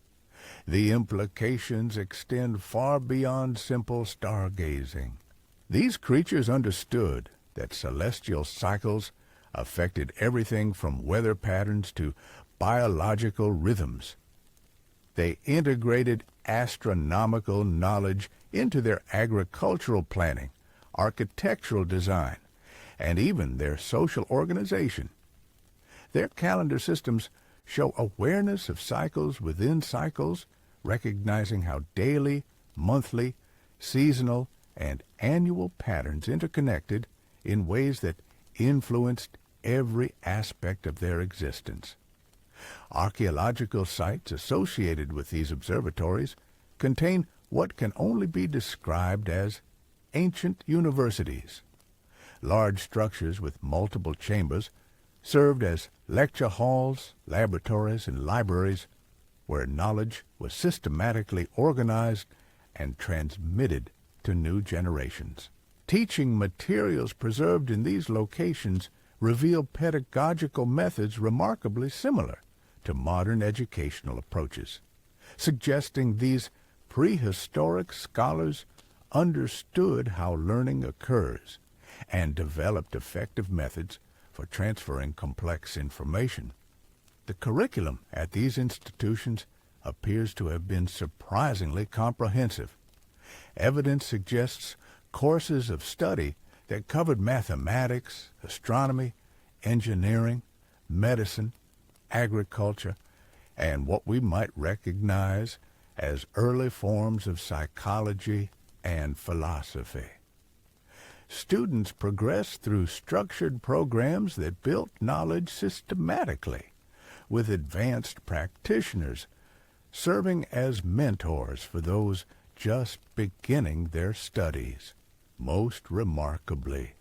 The implications extend far beyond simple stargazing. These creatures understood that celestial cycles affected everything from weather patterns to biological rhythms. They integrated astronomical knowledge into their agricultural planning, architectural design, and even their social organization. Their calendar systems show awareness of cycles within cycles, recognizing how daily, monthly, seasonal, and annual patterns interconnected in ways that influenced every aspect of their existence. Archaeological sites associated with these observatories contain what can only be described as ancient universities. Large structures with multiple chambers served as lecture halls, laboratories, and libraries where knowledge was systematically organized and transmitted to new generations. Teaching materials preserved in these locations reveal pedagogical methods remarkably similar to modern educational approaches, suggesting these prehistoric scholars understood how learning occurs and developed effective methods for transferring complex information. The curriculum at these institutions appears to have been surprisingly comprehensive. Evidence suggests courses of study that covered mathematics, astronomy, engineering, medicine, agriculture, and what we might recognize as early forms of psychology and philosophy. Students progressed through structured programs that built knowledge systematically, with advanced practitioners serving as mentors for those just beginning their studies. Most remarkably,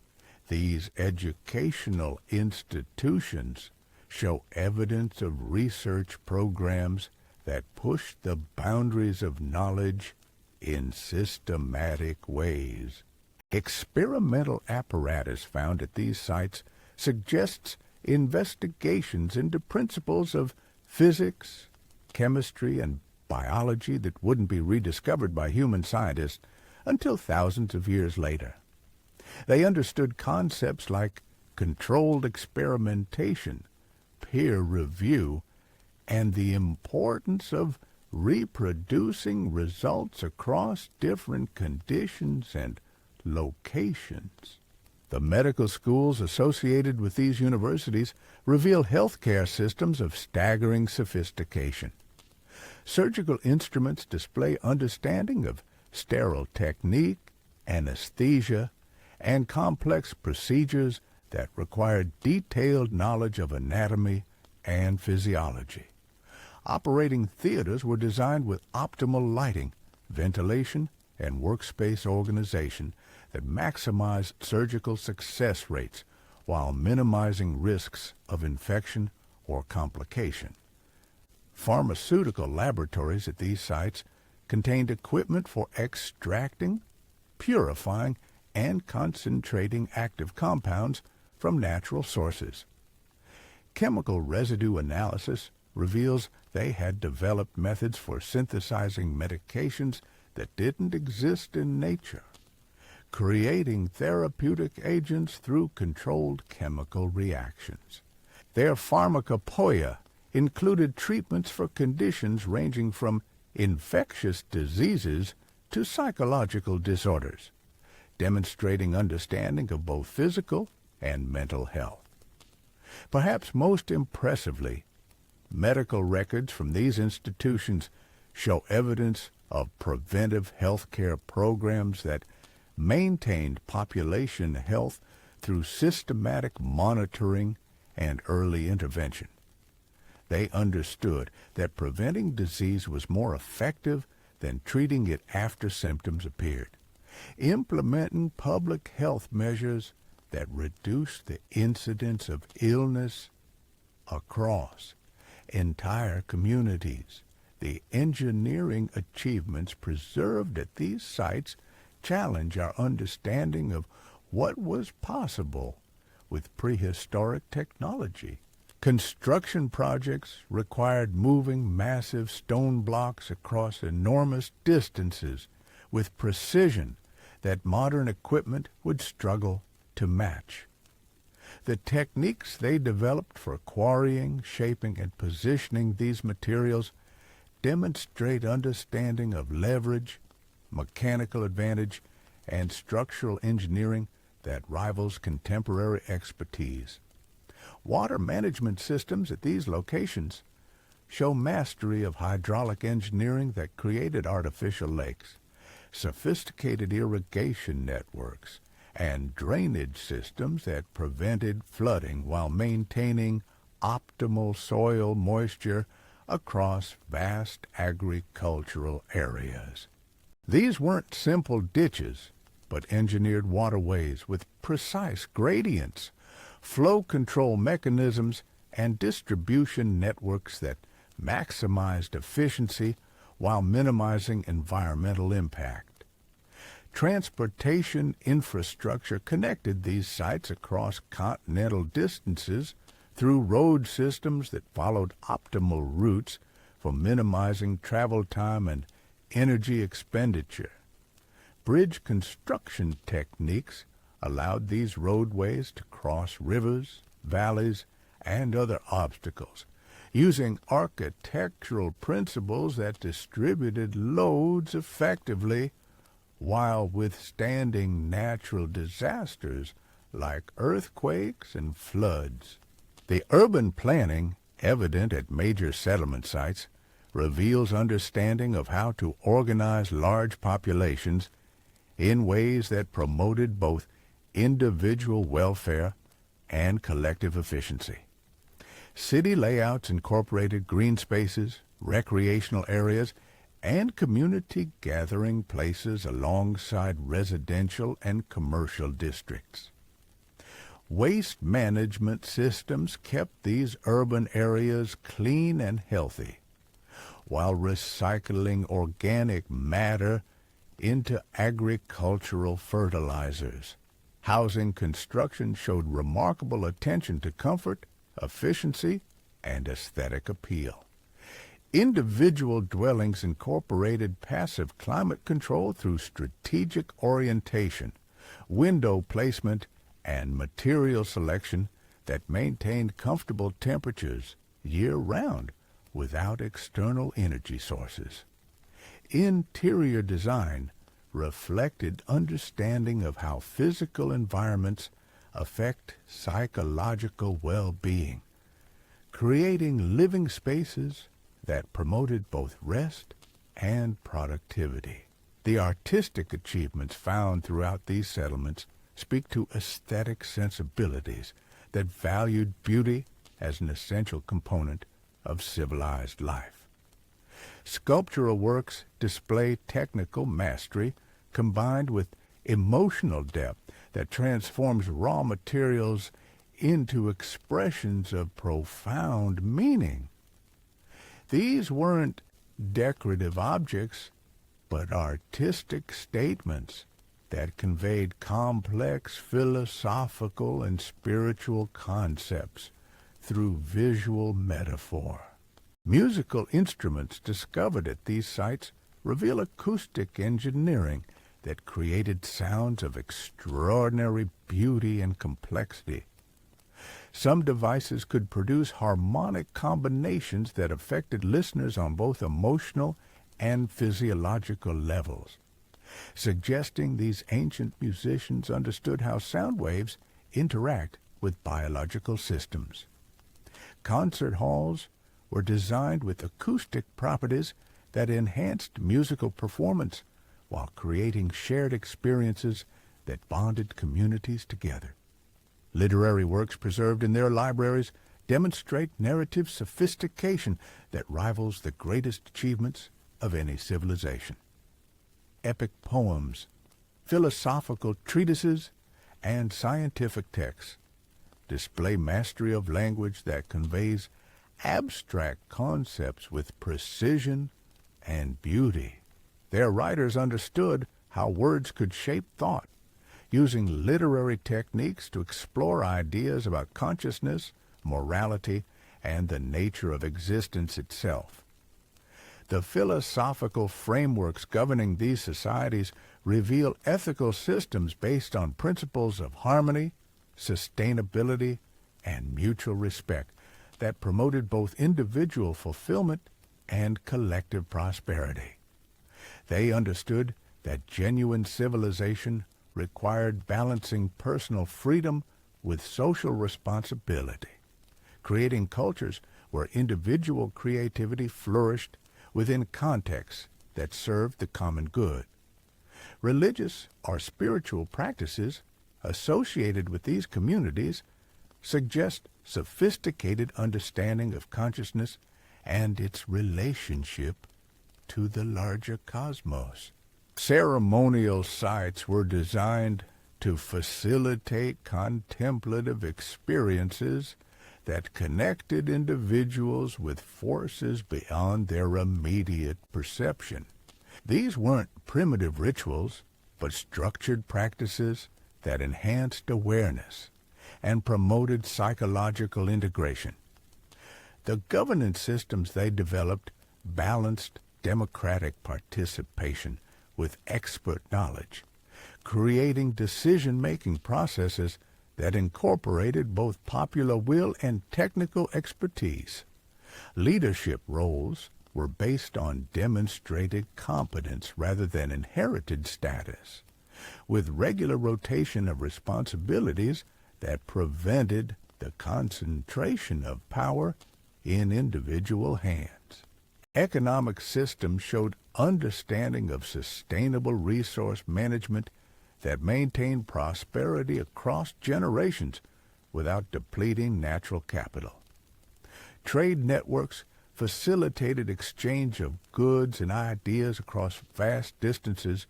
These educational institutions show evidence of research programs that push the boundaries of knowledge in systematic ways. Experimental apparatus found at these sites suggests investigations into principles of physics, chemistry, and biology that wouldn't be rediscovered by human scientists until thousands of years later. They understood concepts like controlled experimentation, peer review, and the importance of reproducing results across different conditions and locations. The medical schools associated with these universities reveal healthcare systems of staggering sophistication. Surgical instruments display understanding of sterile technique, anesthesia, and complex procedures that require detailed knowledge of anatomy and physiology. Operating theaters were designed with optimal lighting, ventilation, and workspace organization that maximized surgical success rates while minimizing risks of infection or complication. Pharmaceutical laboratories at these sites contained equipment for extracting, purifying, and concentrating active compounds from natural sources. Chemical residue analysis reveals they had developed methods for synthesizing medications that didn't exist in nature, creating therapeutic agents through controlled chemical reactions. Their pharmacopoeia included treatments for conditions ranging from infectious diseases to psychological disorders, demonstrating understanding of both physical and mental health. Perhaps most impressively, medical records from these institutions show evidence of preventive health care programs that maintained population health through systematic monitoring and early intervention. They understood that preventing disease was more effective than treating it after symptoms appeared, implementing public health measures that reduced the incidence of illness across entire communities. The engineering achievements preserved at these sites challenge our understanding of what was possible with prehistoric technology. Construction projects required moving massive stone blocks across enormous distances with precision that modern equipment would struggle to match. The techniques they developed for quarrying, shaping, and positioning these materials demonstrate understanding of leverage, mechanical advantage, and structural engineering that rivals contemporary expertise. Water management systems at these locations show mastery of hydraulic engineering that created artificial lakes, sophisticated irrigation networks, and drainage systems that prevented flooding while maintaining optimal soil moisture across vast agricultural areas. These weren't simple ditches, but engineered waterways with precise gradients, flow control mechanisms, and distribution networks that maximized efficiency while minimizing environmental impact. Transportation infrastructure connected these sites across continental distances through road systems that followed optimal routes for minimizing travel time and energy expenditure. Bridge construction techniques allowed these roadways to cross rivers, valleys, and other obstacles, using architectural principles that distributed loads effectively while withstanding natural disasters like earthquakes and floods. The urban planning, evident at major settlement sites, reveals understanding of how to organize large populations in ways that promoted both individual welfare and collective efficiency. City layouts incorporated green spaces, recreational areas, and community gathering places alongside residential and commercial districts. Waste management systems kept these urban areas clean and healthy, while recycling organic matter into agricultural fertilizers. Housing construction showed remarkable attention to comfort, efficiency, and aesthetic appeal. Individual dwellings incorporated passive climate control through strategic orientation, window placement, and material selection that maintained comfortable temperatures year-round without external energy sources. Interior design reflected understanding of how physical environments affect psychological well-being, creating living spaces that promoted both rest and productivity. The artistic achievements found throughout these settlements speak to aesthetic sensibilities that valued beauty as an essential component of civilized life. Sculptural works display technical mastery combined with emotional depth that transforms raw materials into expressions of profound meaning. These weren't decorative objects, but artistic statements that conveyed complex philosophical and spiritual concepts through visual metaphor. Musical instruments discovered at these sites reveal acoustic engineering that created sounds of extraordinary beauty and complexity. Some devices could produce harmonic combinations that affected listeners on both emotional and physiological levels, suggesting these ancient musicians understood how sound waves interact with biological systems. Concert halls were designed with acoustic properties that enhanced musical performance while creating shared experiences that bonded communities together. Literary works preserved in their libraries demonstrate narrative sophistication that rivals the greatest achievements of any civilization. Epic poems, philosophical treatises, and scientific texts display mastery of language that conveys abstract concepts with precision and beauty. Their writers understood how words could shape thought, using literary techniques to explore ideas about consciousness, morality, and the nature of existence itself. The philosophical frameworks governing these societies reveal ethical systems based on principles of harmony, sustainability, and mutual respect that promoted both individual fulfillment and collective prosperity. They understood that genuine civilization required balancing personal freedom with social responsibility, creating cultures where individual creativity flourished within contexts that served the common good. Religious or spiritual practices associated with these communities suggest sophisticated understanding of consciousness and its relationship to the larger cosmos. Ceremonial sites were designed to facilitate contemplative experiences that connected individuals with forces beyond their immediate perception. These weren't primitive rituals, but structured practices that enhanced awareness and promoted psychological integration. The governance systems they developed balanced democratic participation with expert knowledge, creating decision-making processes that incorporated both popular will and technical expertise. Leadership roles were based on demonstrated competence rather than inherited status, with regular rotation of responsibilities that prevented the concentration of power in individual hands. Economic systems showed understanding of sustainable resource management that maintained prosperity across generations without depleting natural capital. Trade networks facilitated exchange of goods and ideas across vast distances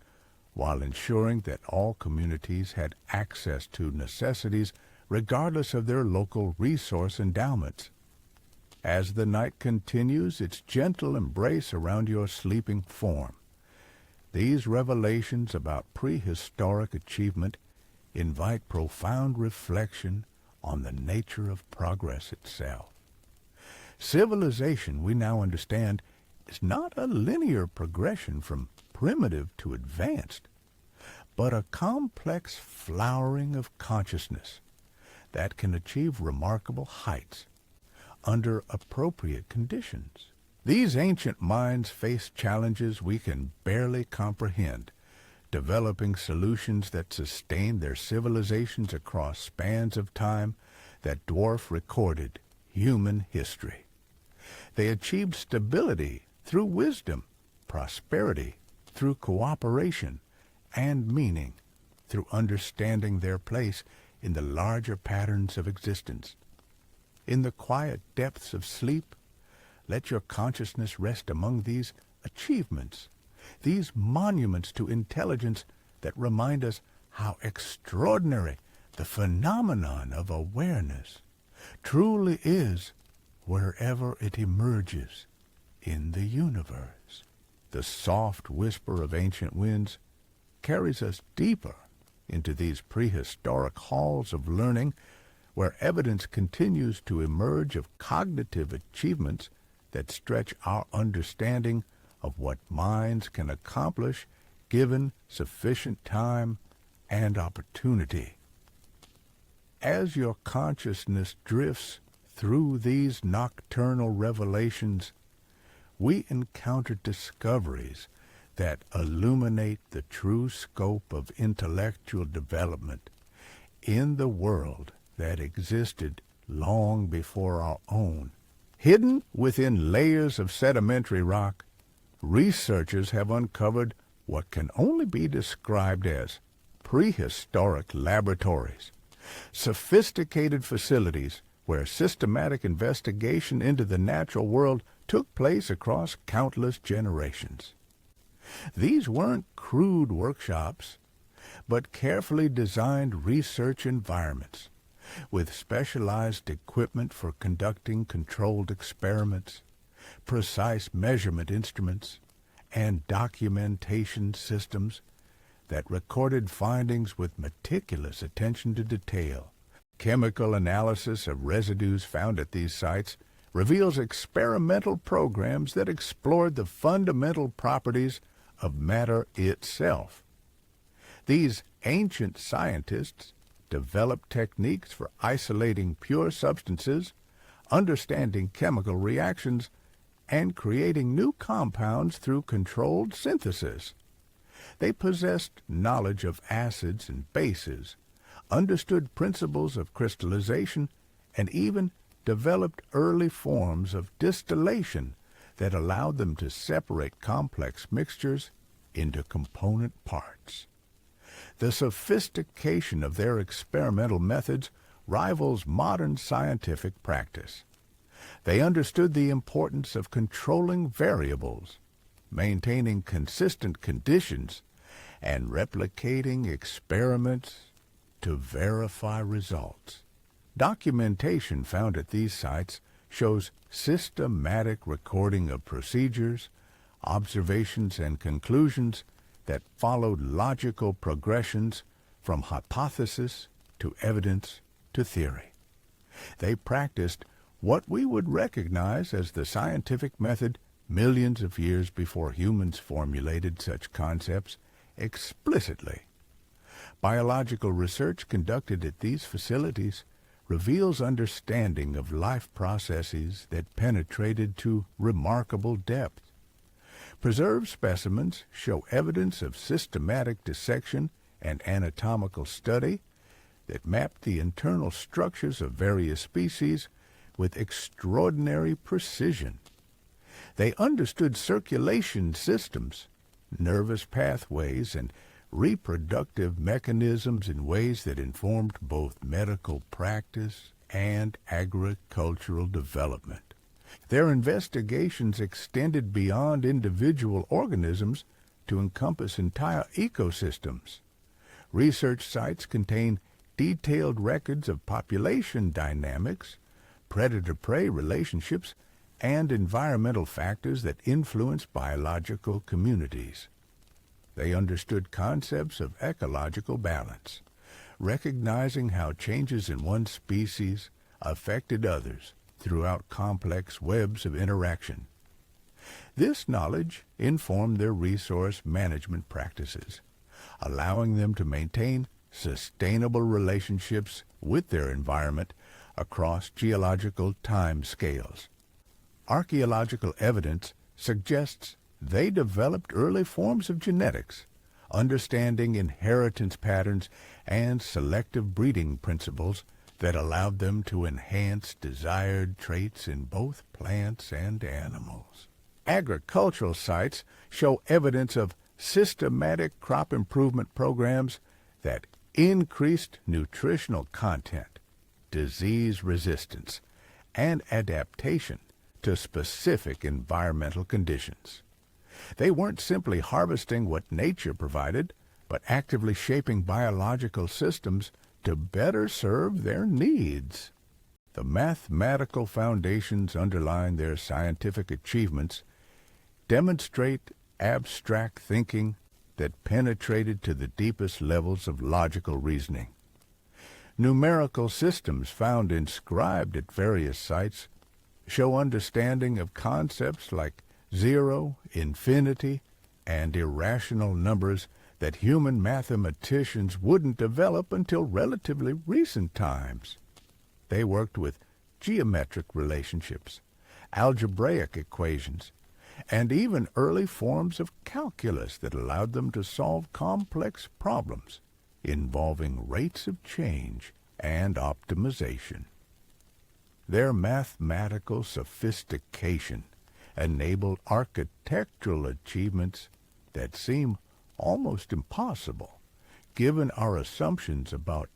while ensuring that all communities had access to necessities regardless of their local resource endowments. As the night continues its gentle embrace around your sleeping form, these revelations about prehistoric achievement invite profound reflection on the nature of progress itself. Civilization, we now understand, is not a linear progression from primitive to advanced, but a complex flowering of consciousness that can achieve remarkable heights under appropriate conditions. These ancient minds face challenges we can barely comprehend, developing solutions that sustain their civilizations across spans of time that dwarf recorded human history. They achieved stability through wisdom, prosperity through cooperation, and meaning through understanding their place in the larger patterns of existence. In the quiet depths of sleep, let your consciousness rest among these achievements, these monuments to intelligence that remind us how extraordinary the phenomenon of awareness truly is wherever it emerges in the universe. The soft whisper of ancient winds carries us deeper into these prehistoric halls of learning where evidence continues to emerge of cognitive achievements that stretch our understanding of what minds can accomplish given sufficient time and opportunity. As your consciousness drifts through these nocturnal revelations, we encounter discoveries that illuminate the true scope of intellectual development in the world that existed long before our own. Hidden within layers of sedimentary rock, researchers have uncovered what can only be described as prehistoric laboratories, sophisticated facilities where systematic investigation into the natural world took place across countless generations. These weren't crude workshops, but carefully designed research environments with specialized equipment for conducting controlled experiments, precise measurement instruments, and documentation systems that recorded findings with meticulous attention to detail. Chemical analysis of residues found at these sites reveals experimental programs that explored the fundamental properties of matter itself. These ancient scientists developed techniques for isolating pure substances, understanding chemical reactions, and creating new compounds through controlled synthesis. They possessed knowledge of acids and bases, understood principles of crystallization, and even developed early forms of distillation that allowed them to separate complex mixtures into component parts. The sophistication of their experimental methods rivals modern scientific practice. They understood the importance of controlling variables, maintaining consistent conditions, and replicating experiments to verify results. Documentation found at these sites shows systematic recording of procedures, observations, and conclusions that followed logical progressions from hypothesis to evidence to theory. They practiced what we would recognize as the scientific method millions of years before humans formulated such concepts explicitly. Biological research conducted at these facilities reveals understanding of life processes that penetrated to remarkable depth. Preserved specimens show evidence of systematic dissection and anatomical study that mapped the internal structures of various species with extraordinary precision. They understood circulation systems, nervous pathways, and reproductive mechanisms in ways that informed both medical practice and agricultural development. Their investigations extended beyond individual organisms to encompass entire ecosystems. Research sites contain detailed records of population dynamics, predator-prey relationships, and environmental factors that influence biological communities. They understood concepts of ecological balance, recognizing how changes in one species affected others throughout complex webs of interaction. This knowledge informed their resource management practices, allowing them to maintain sustainable relationships with their environment across geological time scales. Archaeological evidence suggests they developed early forms of genetics, understanding inheritance patterns and selective breeding principles that allowed them to enhance desired traits in both plants and animals. Agricultural sites show evidence of systematic crop improvement programs that increased nutritional content, disease resistance, and adaptation to specific environmental conditions. They weren't simply harvesting what nature provided, but actively shaping biological systems to better serve their needs. The mathematical foundations underlying their scientific achievements demonstrate abstract thinking that penetrated to the deepest levels of logical reasoning. Numerical systems found inscribed at various sites show understanding of concepts like zero, infinity, and irrational numbers that human mathematicians wouldn't develop until relatively recent times. They worked with geometric relationships, algebraic equations, and even early forms of calculus that allowed them to solve complex problems involving rates of change and optimization. Their mathematical sophistication enabled architectural achievements that seem almost impossible, given our assumptions about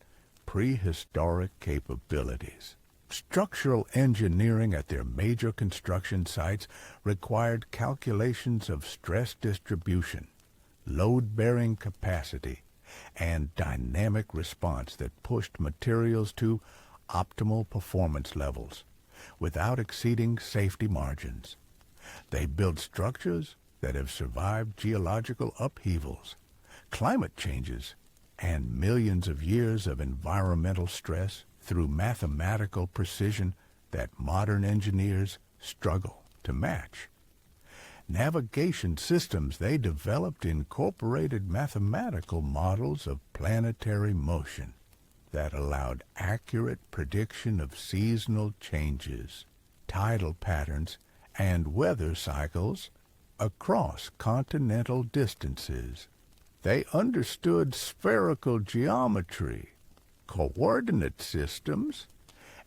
prehistoric capabilities. Structural engineering at their major construction sites required calculations of stress distribution, load-bearing capacity, and dynamic response that pushed materials to optimal performance levels without exceeding safety margins. They built structures that have survived geological upheavals, climate changes, and millions of years of environmental stress through mathematical precision that modern engineers struggle to match. Navigation systems they developed incorporated mathematical models of planetary motion that allowed accurate prediction of seasonal changes, tidal patterns, and weather cycles across continental distances. They understood spherical geometry, coordinate systems,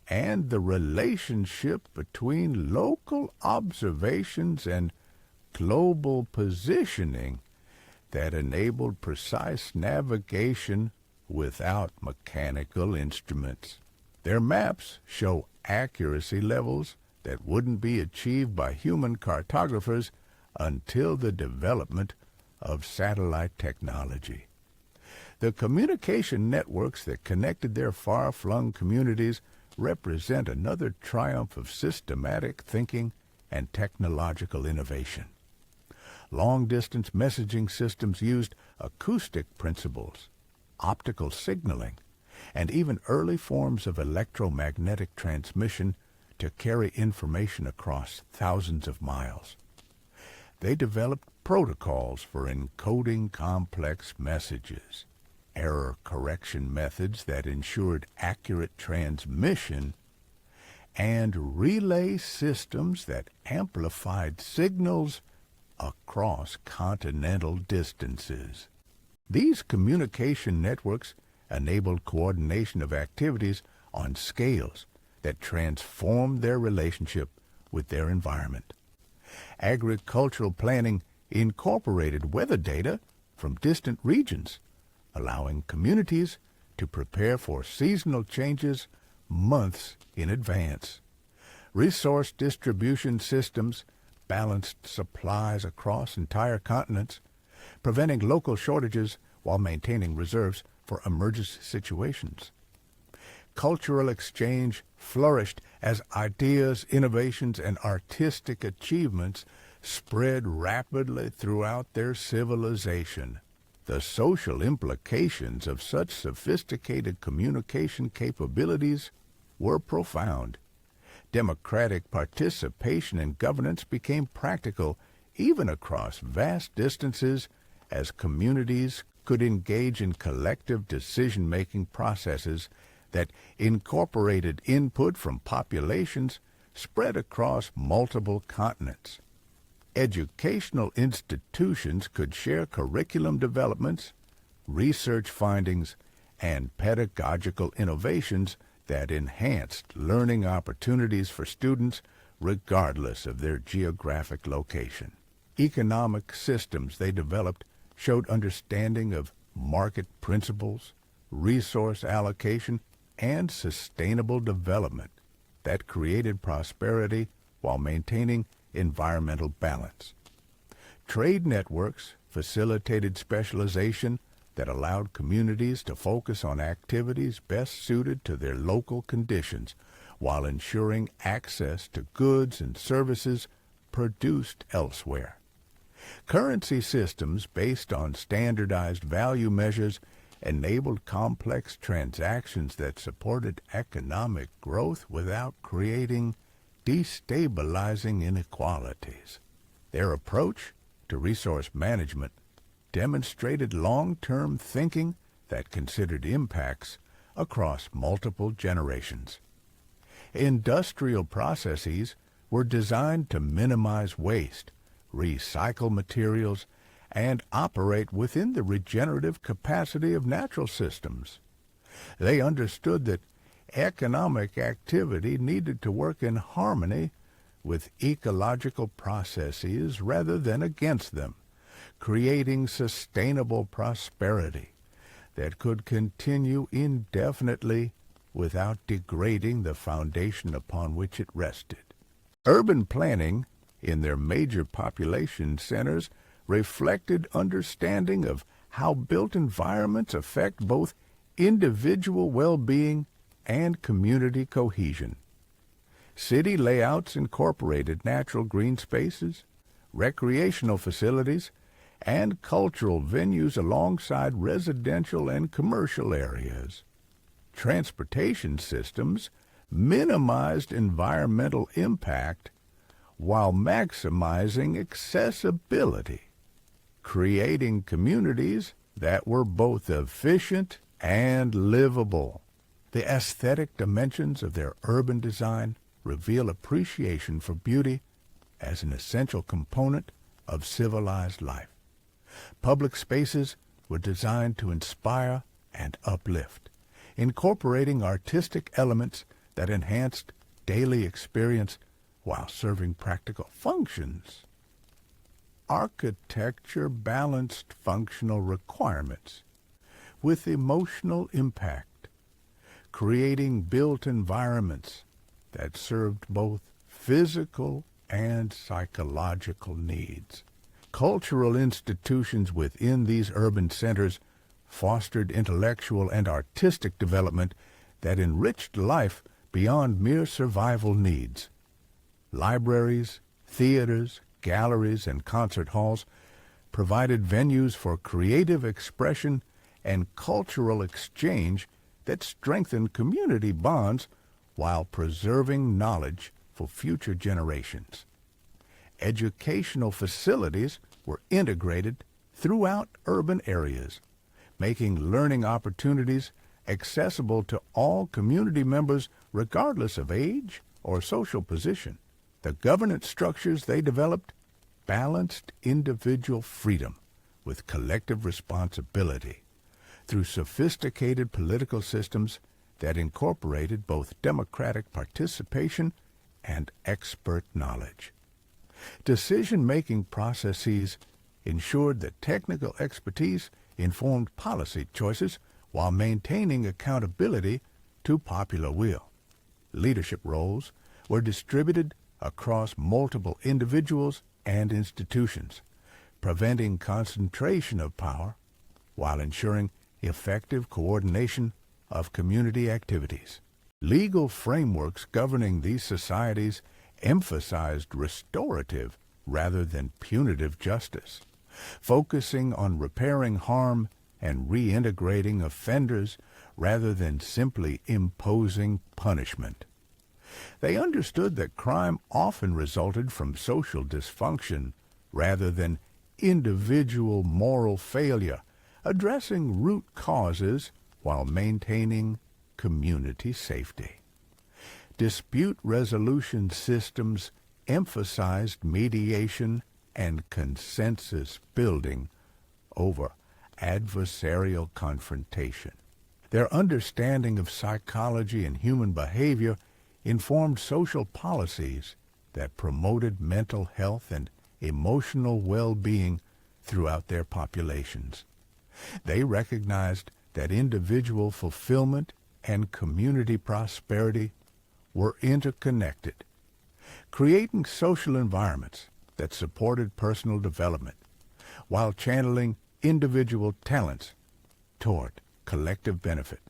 and the relationship between local observations and global positioning that enabled precise navigation without mechanical instruments. Their maps show accuracy levels that wouldn't be achieved by human cartographers until the development of satellite technology. The communication networks that connected their far-flung communities represent another triumph of systematic thinking and technological innovation. Long-distance messaging systems used acoustic principles, optical signaling, and even early forms of electromagnetic transmission to carry information across thousands of miles. They developed protocols for encoding complex messages, error correction methods that ensured accurate transmission, and relay systems that amplified signals across continental distances. These communication networks enabled coordination of activities on scales that transformed their relationship with their environment. Agricultural planning incorporated weather data from distant regions, allowing communities to prepare for seasonal changes months in advance. Resource distribution systems balanced supplies across entire continents, preventing local shortages while maintaining reserves for emergency situations. cultural exchange flourished as ideas, innovations, and artistic achievements spread rapidly throughout their civilization. The social implications of such sophisticated communication capabilities were profound. Democratic participation in governance became practical even across vast distances as communities could engage in collective decision-making processes that incorporated input from populations spread across multiple continents. Educational institutions could share curriculum developments, research findings, and pedagogical innovations that enhanced learning opportunities for students regardless of their geographic location. Economic systems they developed showed understanding of market principles, resource allocation, and sustainable development that created prosperity while maintaining environmental balance. Trade networks facilitated specialization that allowed communities to focus on activities best suited to their local conditions while ensuring access to goods and services produced elsewhere. Currency systems based on standardized value measures enabled complex transactions that supported economic growth without creating destabilizing inequalities. Their approach to resource management demonstrated long-term thinking that considered impacts across multiple generations. Industrial processes were designed to minimize waste, recycle materials, and operate within the regenerative capacity of natural systems. They understood that economic activity needed to work in harmony with ecological processes rather than against them, creating sustainable prosperity that could continue indefinitely without degrading the foundation upon which it rested. Urban planning in their major population centers reflected understanding of how built environments affect both individual well-being and community cohesion. City layouts incorporated natural green spaces, recreational facilities, and cultural venues alongside residential and commercial areas. Transportation systems minimized environmental impact while maximizing accessibility, creating communities that were both efficient and livable. The aesthetic dimensions of their urban design reveal appreciation for beauty as an essential component of civilized life. Public spaces were designed to inspire and uplift, incorporating artistic elements that enhanced daily experience while serving practical functions. Architecture balanced functional requirements with emotional impact, creating built environments that served both physical and psychological needs. Cultural institutions within these urban centers fostered intellectual and artistic development that enriched life beyond mere survival needs. Libraries, theaters, galleries, and concert halls provided venues for creative expression and cultural exchange that strengthened community bonds while preserving knowledge for future generations. Educational facilities were integrated throughout urban areas, making learning opportunities accessible to all community members regardless of age or social position. The governance structures they developed balanced individual freedom with collective responsibility through sophisticated political systems that incorporated both democratic participation and expert knowledge. Decision-making processes ensured that technical expertise informed policy choices while maintaining accountability to popular will. Leadership roles were distributed across multiple individuals and institutions, preventing concentration of power while ensuring effective coordination of community activities. Legal frameworks governing these societies emphasized restorative rather than punitive justice, focusing on repairing harm and reintegrating offenders rather than simply imposing punishment. They understood that crime often resulted from social dysfunction rather than individual moral failure, addressing root causes while maintaining community safety. Dispute resolution systems emphasized mediation and consensus building over adversarial confrontation. Their understanding of psychology and human behavior informed social policies that promoted mental health and emotional well-being throughout their populations. They recognized that individual fulfillment and community prosperity were interconnected, creating social environments that supported personal development while channeling individual talents toward collective benefit.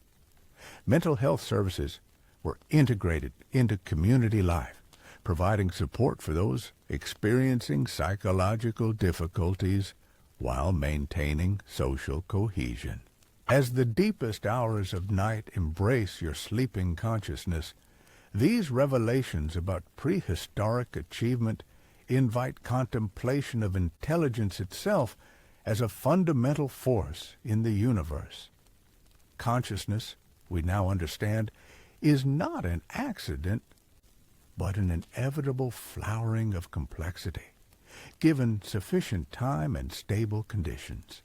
Mental health services were integrated into community life, providing support for those experiencing psychological difficulties while maintaining social cohesion. As the deepest hours of night embrace your sleeping consciousness, these revelations about prehistoric achievement invite contemplation of intelligence itself as a fundamental force in the universe. Consciousness, we now understand, is not an accident, but an inevitable flowering of complexity, given sufficient time and stable conditions.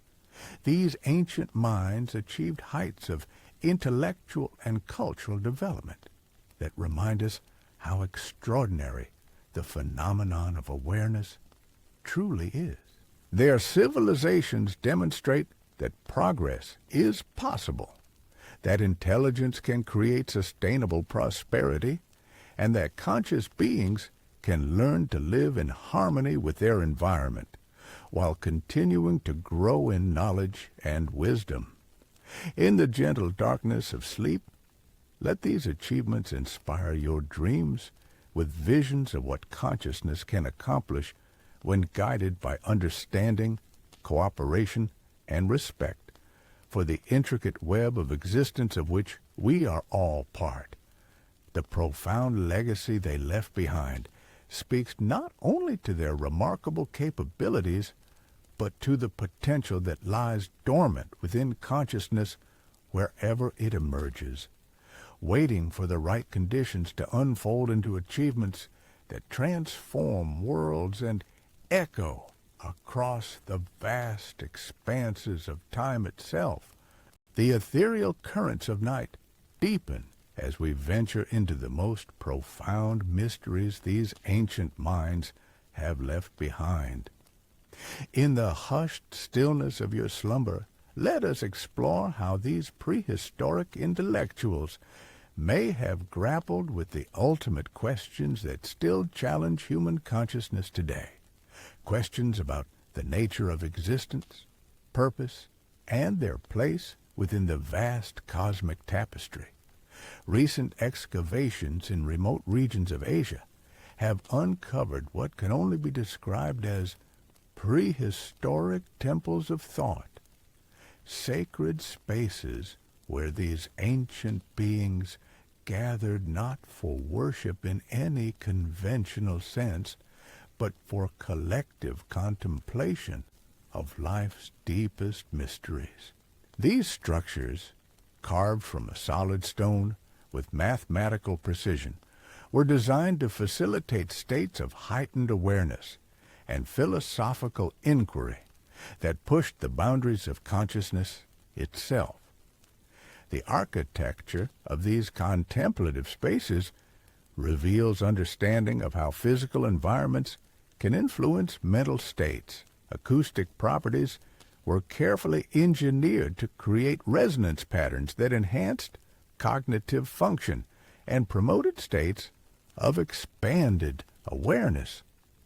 These ancient minds achieved heights of intellectual and cultural development that remind us how extraordinary the phenomenon of awareness truly is. Their civilizations demonstrate that progress is possible, that intelligence can create sustainable prosperity, and that conscious beings can learn to live in harmony with their environment while continuing to grow in knowledge and wisdom. In the gentle darkness of sleep, let these achievements inspire your dreams with visions of what consciousness can accomplish when guided by understanding, cooperation, and respect for the intricate web of existence of which we are all part. The profound legacy they left behind speaks not only to their remarkable capabilities, but to the potential that lies dormant within consciousness wherever it emerges, waiting for the right conditions to unfold into achievements that transform worlds and echo across the vast expanses of time itself. The ethereal currents of night deepen as we venture into the most profound mysteries these ancient minds have left behind. In the hushed stillness of your slumber, let us explore how these prehistoric intellectuals may have grappled with the ultimate questions that still challenge human consciousness today. Questions about the nature of existence, purpose, and their place within the vast cosmic tapestry. Recent excavations in remote regions of Asia have uncovered what can only be described as prehistoric temples of thought, sacred spaces where these ancient beings gathered not for worship in any conventional sense, but for collective contemplation of life's deepest mysteries. These structures, carved from a solid stone with mathematical precision, were designed to facilitate states of heightened awareness and philosophical inquiry that pushed the boundaries of consciousness itself. The architecture of these contemplative spaces reveals understanding of how physical environments can influence mental states. Acoustic properties were carefully engineered to create resonance patterns that enhanced cognitive function and promoted states of expanded awareness.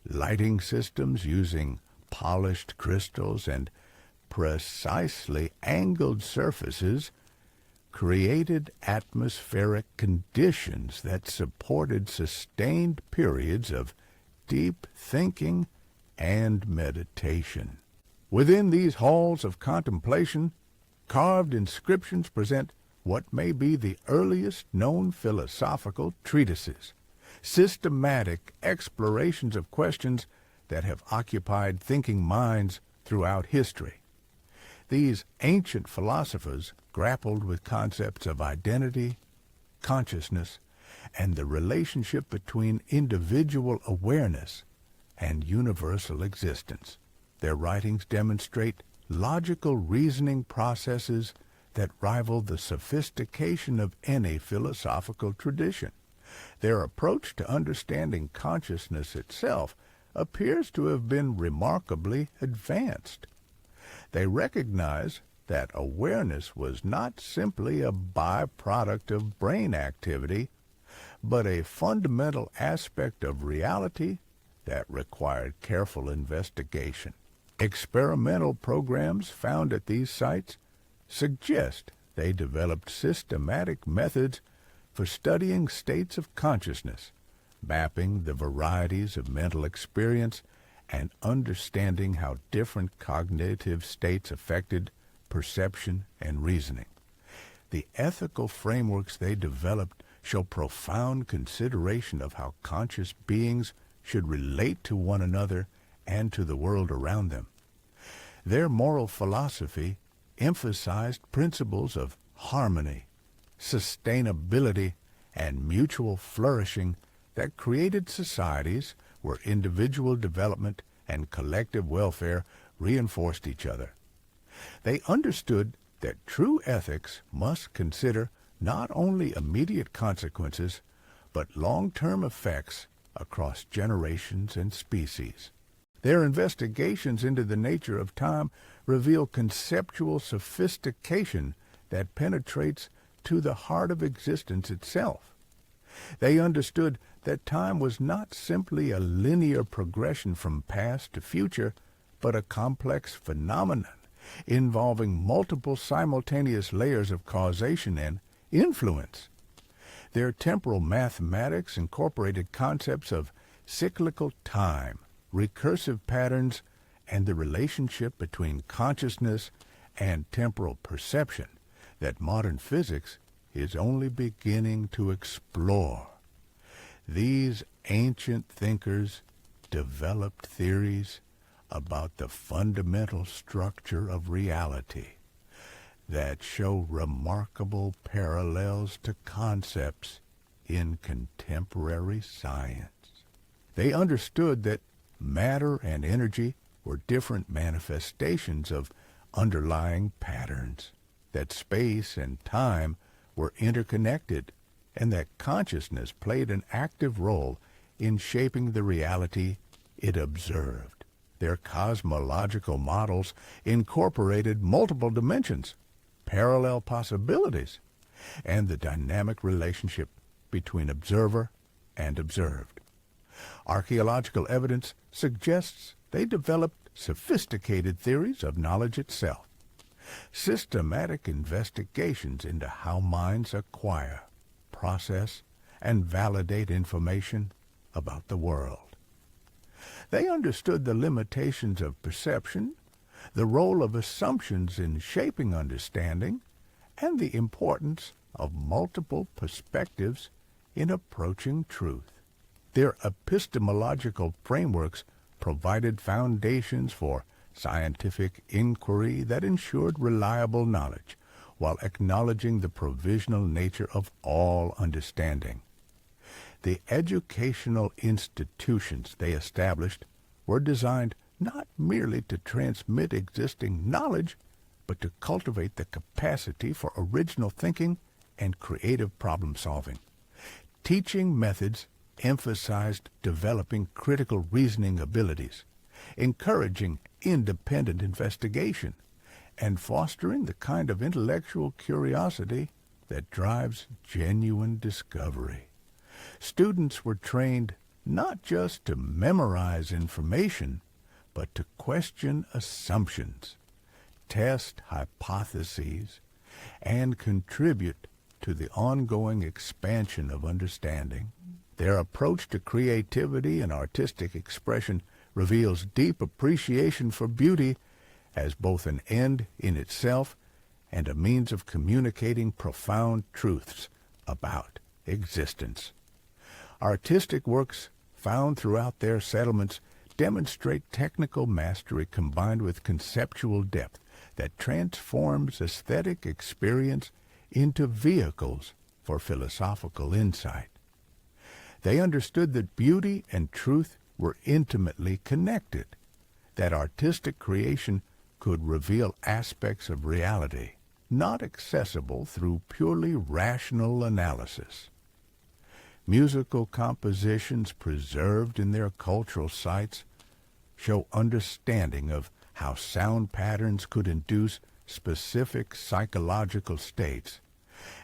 Lighting systems using polished crystals and precisely angled surfaces created atmospheric conditions that supported sustained periods of deep thinking and meditation. Within these halls of contemplation, carved inscriptions present what may be the earliest known philosophical treatises, systematic explorations of questions that have occupied thinking minds throughout history. These ancient philosophers grappled with concepts of identity, consciousness, and the relationship between individual awareness and universal existence. Their writings demonstrate logical reasoning processes that rival the sophistication of any philosophical tradition. Their approach to understanding consciousness itself appears to have been remarkably advanced. They recognize that awareness was not simply a byproduct of brain activity, but a fundamental aspect of reality that required careful investigation. Experimental programs found at these sites suggest they developed systematic methods for studying states of consciousness, mapping the varieties of mental experience, and understanding how different cognitive states affected perception and reasoning. The ethical frameworks they developed show profound consideration of how conscious beings should relate to one another and to the world around them. Their moral philosophy emphasized principles of harmony, sustainability, and mutual flourishing that created societies where individual development and collective welfare reinforced each other. They understood that true ethics must consider not only immediate consequences, but long-term effects across generations and species. Their investigations into the nature of time reveal conceptual sophistication that penetrates to the heart of existence itself. They understood that time was not simply a linear progression from past to future, but a complex phenomenon involving multiple simultaneous layers of causation and influence. Their temporal mathematics incorporated concepts of cyclical time, recursive patterns, and the relationship between consciousness and temporal perception that modern physics is only beginning to explore. These ancient thinkers developed theories about the fundamental structure of reality that show remarkable parallels to concepts in contemporary science. They understood that matter and energy were different manifestations of underlying patterns, that space and time were interconnected, and that consciousness played an active role in shaping the reality it observed. Their cosmological models incorporated multiple dimensions, parallel possibilities, and the dynamic relationship between observer and observed. Archaeological evidence suggests they developed sophisticated theories of knowledge itself, systematic investigations into how minds acquire, process, and validate information about the world. They understood the limitations of perception, the role of assumptions in shaping understanding, and the importance of multiple perspectives in approaching truth. Their epistemological frameworks provided foundations for scientific inquiry that ensured reliable knowledge, while acknowledging the provisional nature of all understanding. The educational institutions they established were designed not merely to transmit existing knowledge, but to cultivate the capacity for original thinking and creative problem-solving. Teaching methods emphasized developing critical reasoning abilities, encouraging independent investigation, and fostering the kind of intellectual curiosity that drives genuine discovery. Students were trained not just to memorize information, but to question assumptions, test hypotheses, and contribute to the ongoing expansion of understanding. Their approach to creativity and artistic expression reveals deep appreciation for beauty as both an end in itself and a means of communicating profound truths about existence. Artistic works found throughout their settlements demonstrate technical mastery combined with conceptual depth that transforms aesthetic experience into vehicles for philosophical insight. They understood that beauty and truth were intimately connected, that artistic creation could reveal aspects of reality not accessible through purely rational analysis. Musical compositions preserved in their cultural sites show understanding of how sound patterns could induce specific psychological states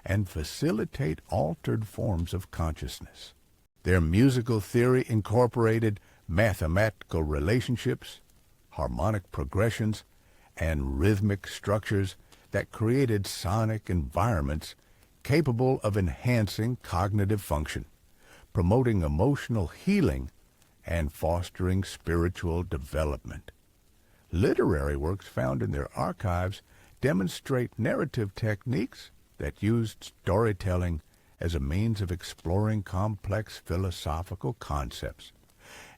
and facilitate altered forms of consciousness. Their musical theory incorporated mathematical relationships, harmonic progressions, and rhythmic structures that created sonic environments capable of enhancing cognitive function, promoting emotional healing, and fostering spiritual development. Literary works found in their archives demonstrate narrative techniques that used storytelling as a means of exploring complex philosophical concepts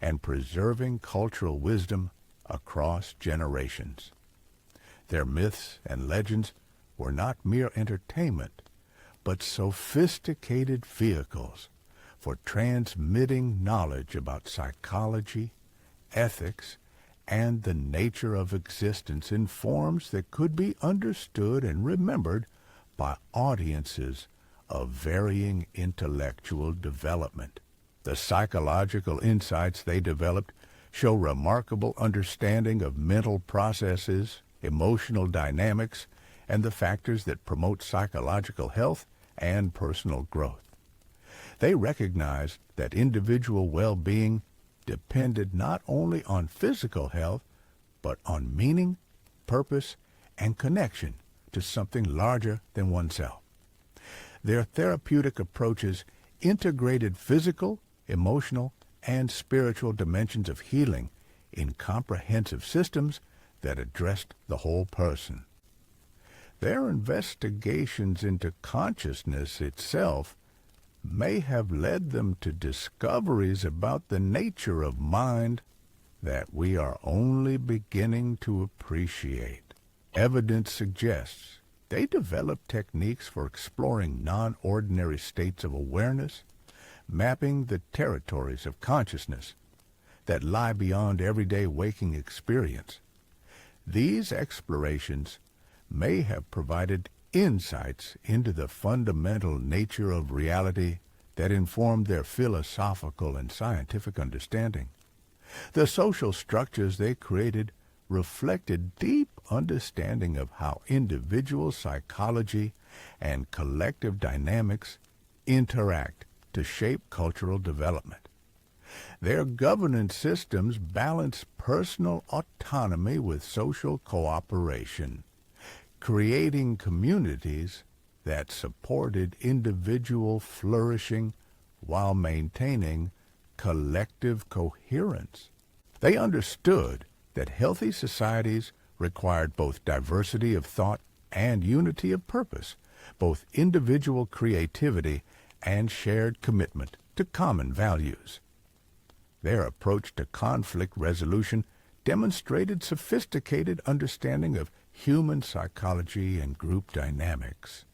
and preserving cultural wisdom across generations. Their myths and legends were not mere entertainment, but sophisticated vehicles for transmitting knowledge about psychology, ethics, and the nature of existence in forms that could be understood and remembered by audiences of varying intellectual development. The psychological insights they developed show remarkable understanding of mental processes, emotional dynamics, and the factors that promote psychological health and personal growth. They recognized that individual well-being depended not only on physical health, but on meaning, purpose, and connection to something larger than oneself. Their therapeutic approaches integrated physical, emotional, and spiritual dimensions of healing in comprehensive systems that addressed the whole person. Their investigations into consciousness itself may have led them to discoveries about the nature of mind that we are only beginning to appreciate. Evidence suggests they developed techniques for exploring non-ordinary states of awareness, mapping the territories of consciousness that lie beyond everyday waking experience. These explorations may have provided insights into the fundamental nature of reality that informed their philosophical and scientific understanding. The social structures they created reflected deep understanding of how individual psychology and collective dynamics interact to shape cultural development. Their governance systems balance personal autonomy with social cooperation, creating communities that supported individual flourishing while maintaining collective coherence. They understood that healthy societies required both diversity of thought and unity of purpose, both individual creativity and shared commitment to common values. Their approach to conflict resolution demonstrated sophisticated understanding of human psychology and group dynamics.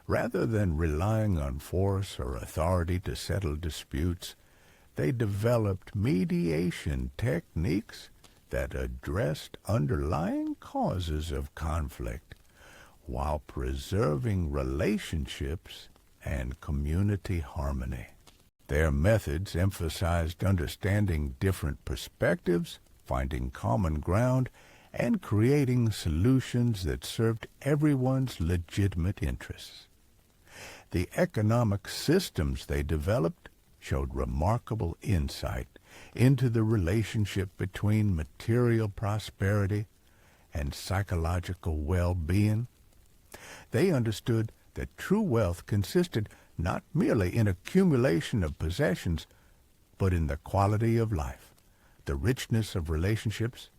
Rather than relying on force or authority to settle disputes, they developed mediation techniques that addressed underlying causes of conflict while preserving relationships and community harmony. Their methods emphasized understanding different perspectives, finding common ground, and creating solutions that served everyone's legitimate interests. The economic systems they developed showed remarkable insight into the relationship between material prosperity and psychological well-being. They understood that true wealth consisted not merely in accumulation of possessions, but in the quality of life, the richness of relationships,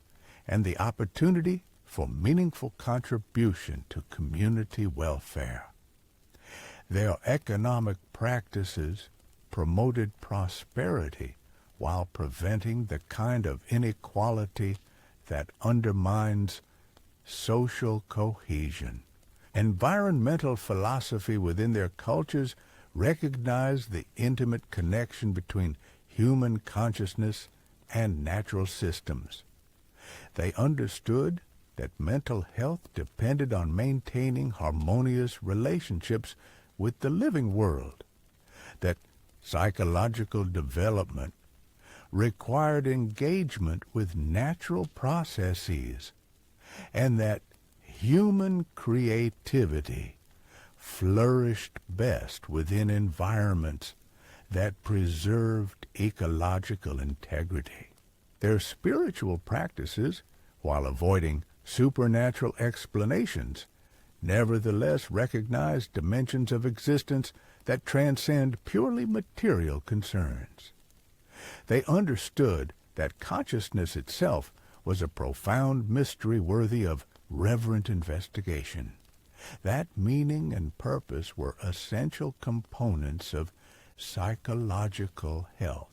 and the opportunity for meaningful contribution to community welfare. Their economic practices promoted prosperity while preventing the kind of inequality that undermines social cohesion. Environmental philosophy within their cultures recognized the intimate connection between human consciousness and natural systems. They understood that mental health depended on maintaining harmonious relationships with the living world, that psychological development required engagement with natural processes, and that human creativity flourished best within environments that preserved ecological integrity. Their spiritual practices, while avoiding supernatural explanations, nevertheless recognize dimensions of existence that transcend purely material concerns. They understood that consciousness itself was a profound mystery worthy of reverent investigation, that meaning and purpose were essential components of psychological health,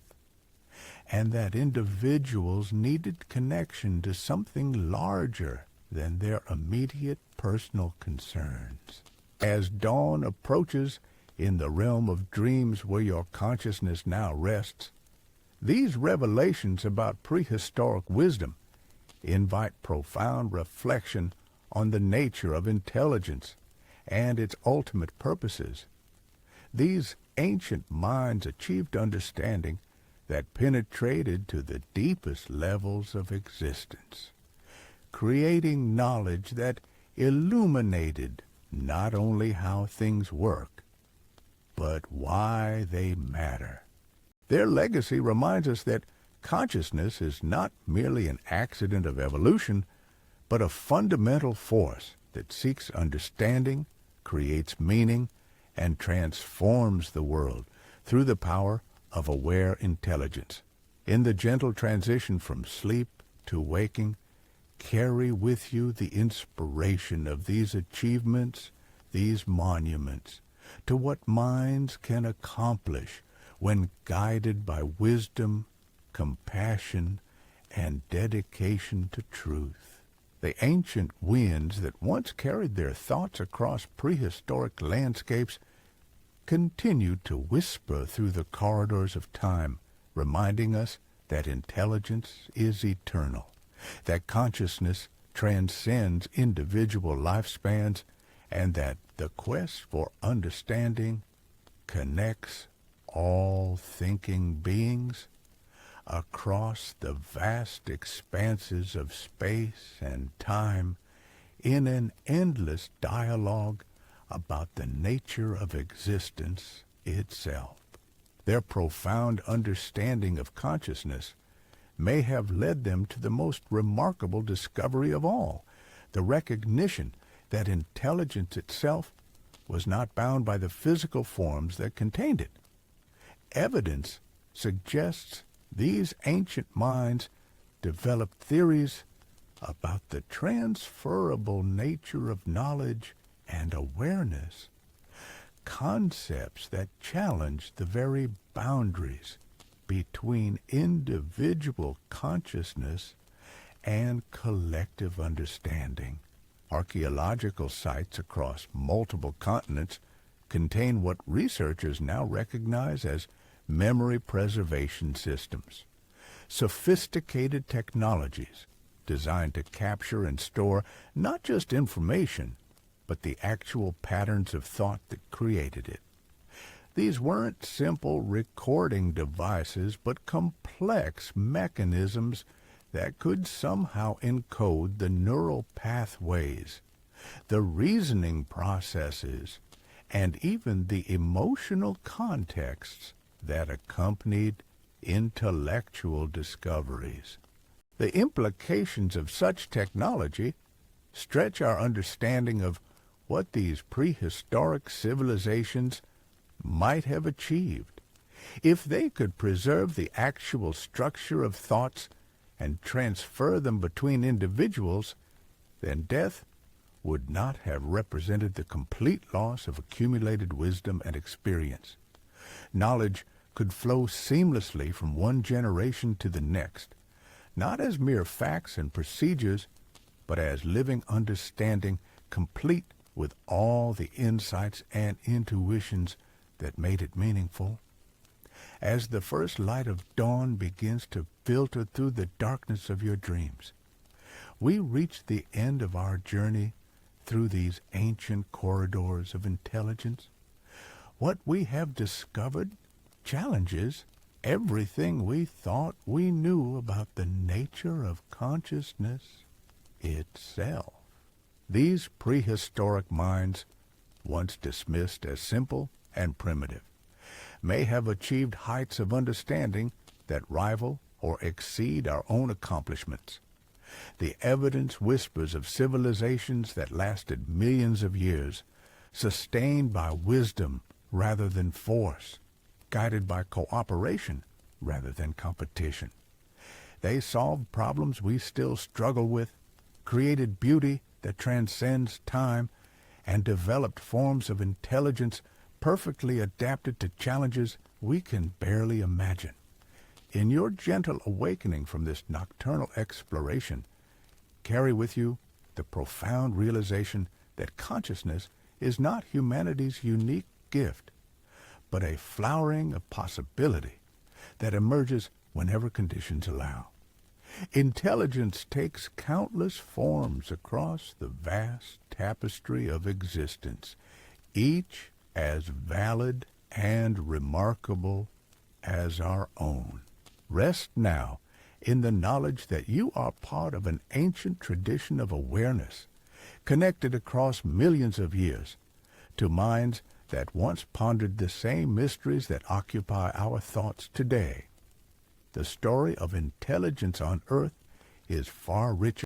and that individuals needed connection to something larger than their immediate personal concerns. As dawn approaches in the realm of dreams where your consciousness now rests, these revelations about prehistoric wisdom invite profound reflection on the nature of intelligence and its ultimate purposes. These ancient minds achieved understanding that penetrated to the deepest levels of existence, creating knowledge that illuminated not only how things work, but why they matter. Their legacy reminds us that consciousness is not merely an accident of evolution, but a fundamental force that seeks understanding, creates meaning, and transforms the world through the power of aware intelligence. In the gentle transition from sleep to waking, carry with you the inspiration of these achievements, these monuments, to what minds can accomplish when guided by wisdom, compassion, and dedication to truth. The ancient winds that once carried their thoughts across prehistoric landscapes continued to whisper through the corridors of time, reminding us that intelligence is eternal, that consciousness transcends individual lifespans, and that the quest for understanding connects all thinking beings across the vast expanses of space and time in an endless dialogue about the nature of existence itself. Their profound understanding of consciousness may have led them to the most remarkable discovery of all, the recognition that intelligence itself was not bound by the physical forms that contained it. Evidence suggests these ancient minds developed theories about the transferable nature of knowledge and awareness, concepts that challenge the very boundaries between individual consciousness and collective understanding. Archaeological sites across multiple continents contain what researchers now recognize as memory preservation systems, sophisticated technologies designed to capture and store not just information, but the actual patterns of thought that created it. These weren't simple recording devices, but complex mechanisms that could somehow encode the neural pathways, the reasoning processes, and even the emotional contexts that accompanied intellectual discoveries. The implications of such technology stretch our understanding of what these prehistoric civilizations might have achieved if they could preserve the actual structure of thoughts and transfer them between individuals. Then death would not have represented the complete loss of accumulated wisdom and experience. Knowledge could flow seamlessly from one generation to the next, not as mere facts and procedures, but as living understanding, complete with all the insights and intuitions that made it meaningful. As the first light of dawn begins to filter through the darkness of your dreams, we reach the end of our journey through these ancient corridors of intelligence. What we have discovered challenges everything we thought we knew about the nature of consciousness itself. These prehistoric minds, once dismissed as simple and primitive, may have achieved heights of understanding that rival or exceed our own accomplishments. The evidence whispers of civilizations that lasted millions of years, sustained by wisdom rather than force, guided by cooperation rather than competition. They solved problems we still struggle with, created beauty that transcends time, and developed forms of intelligence perfectly adapted to challenges we can barely imagine. In your gentle awakening from this nocturnal exploration, carry with you the profound realization that consciousness is not humanity's unique gift, but a flowering of possibility that emerges whenever conditions allow. Intelligence takes countless forms across the vast tapestry of existence, each as valid and remarkable as our own. Rest now in the knowledge that you are part of an ancient tradition of awareness, connected across millions of years to minds that once pondered the same mysteries that occupy our thoughts today. The story of intelligence on Earth is far richer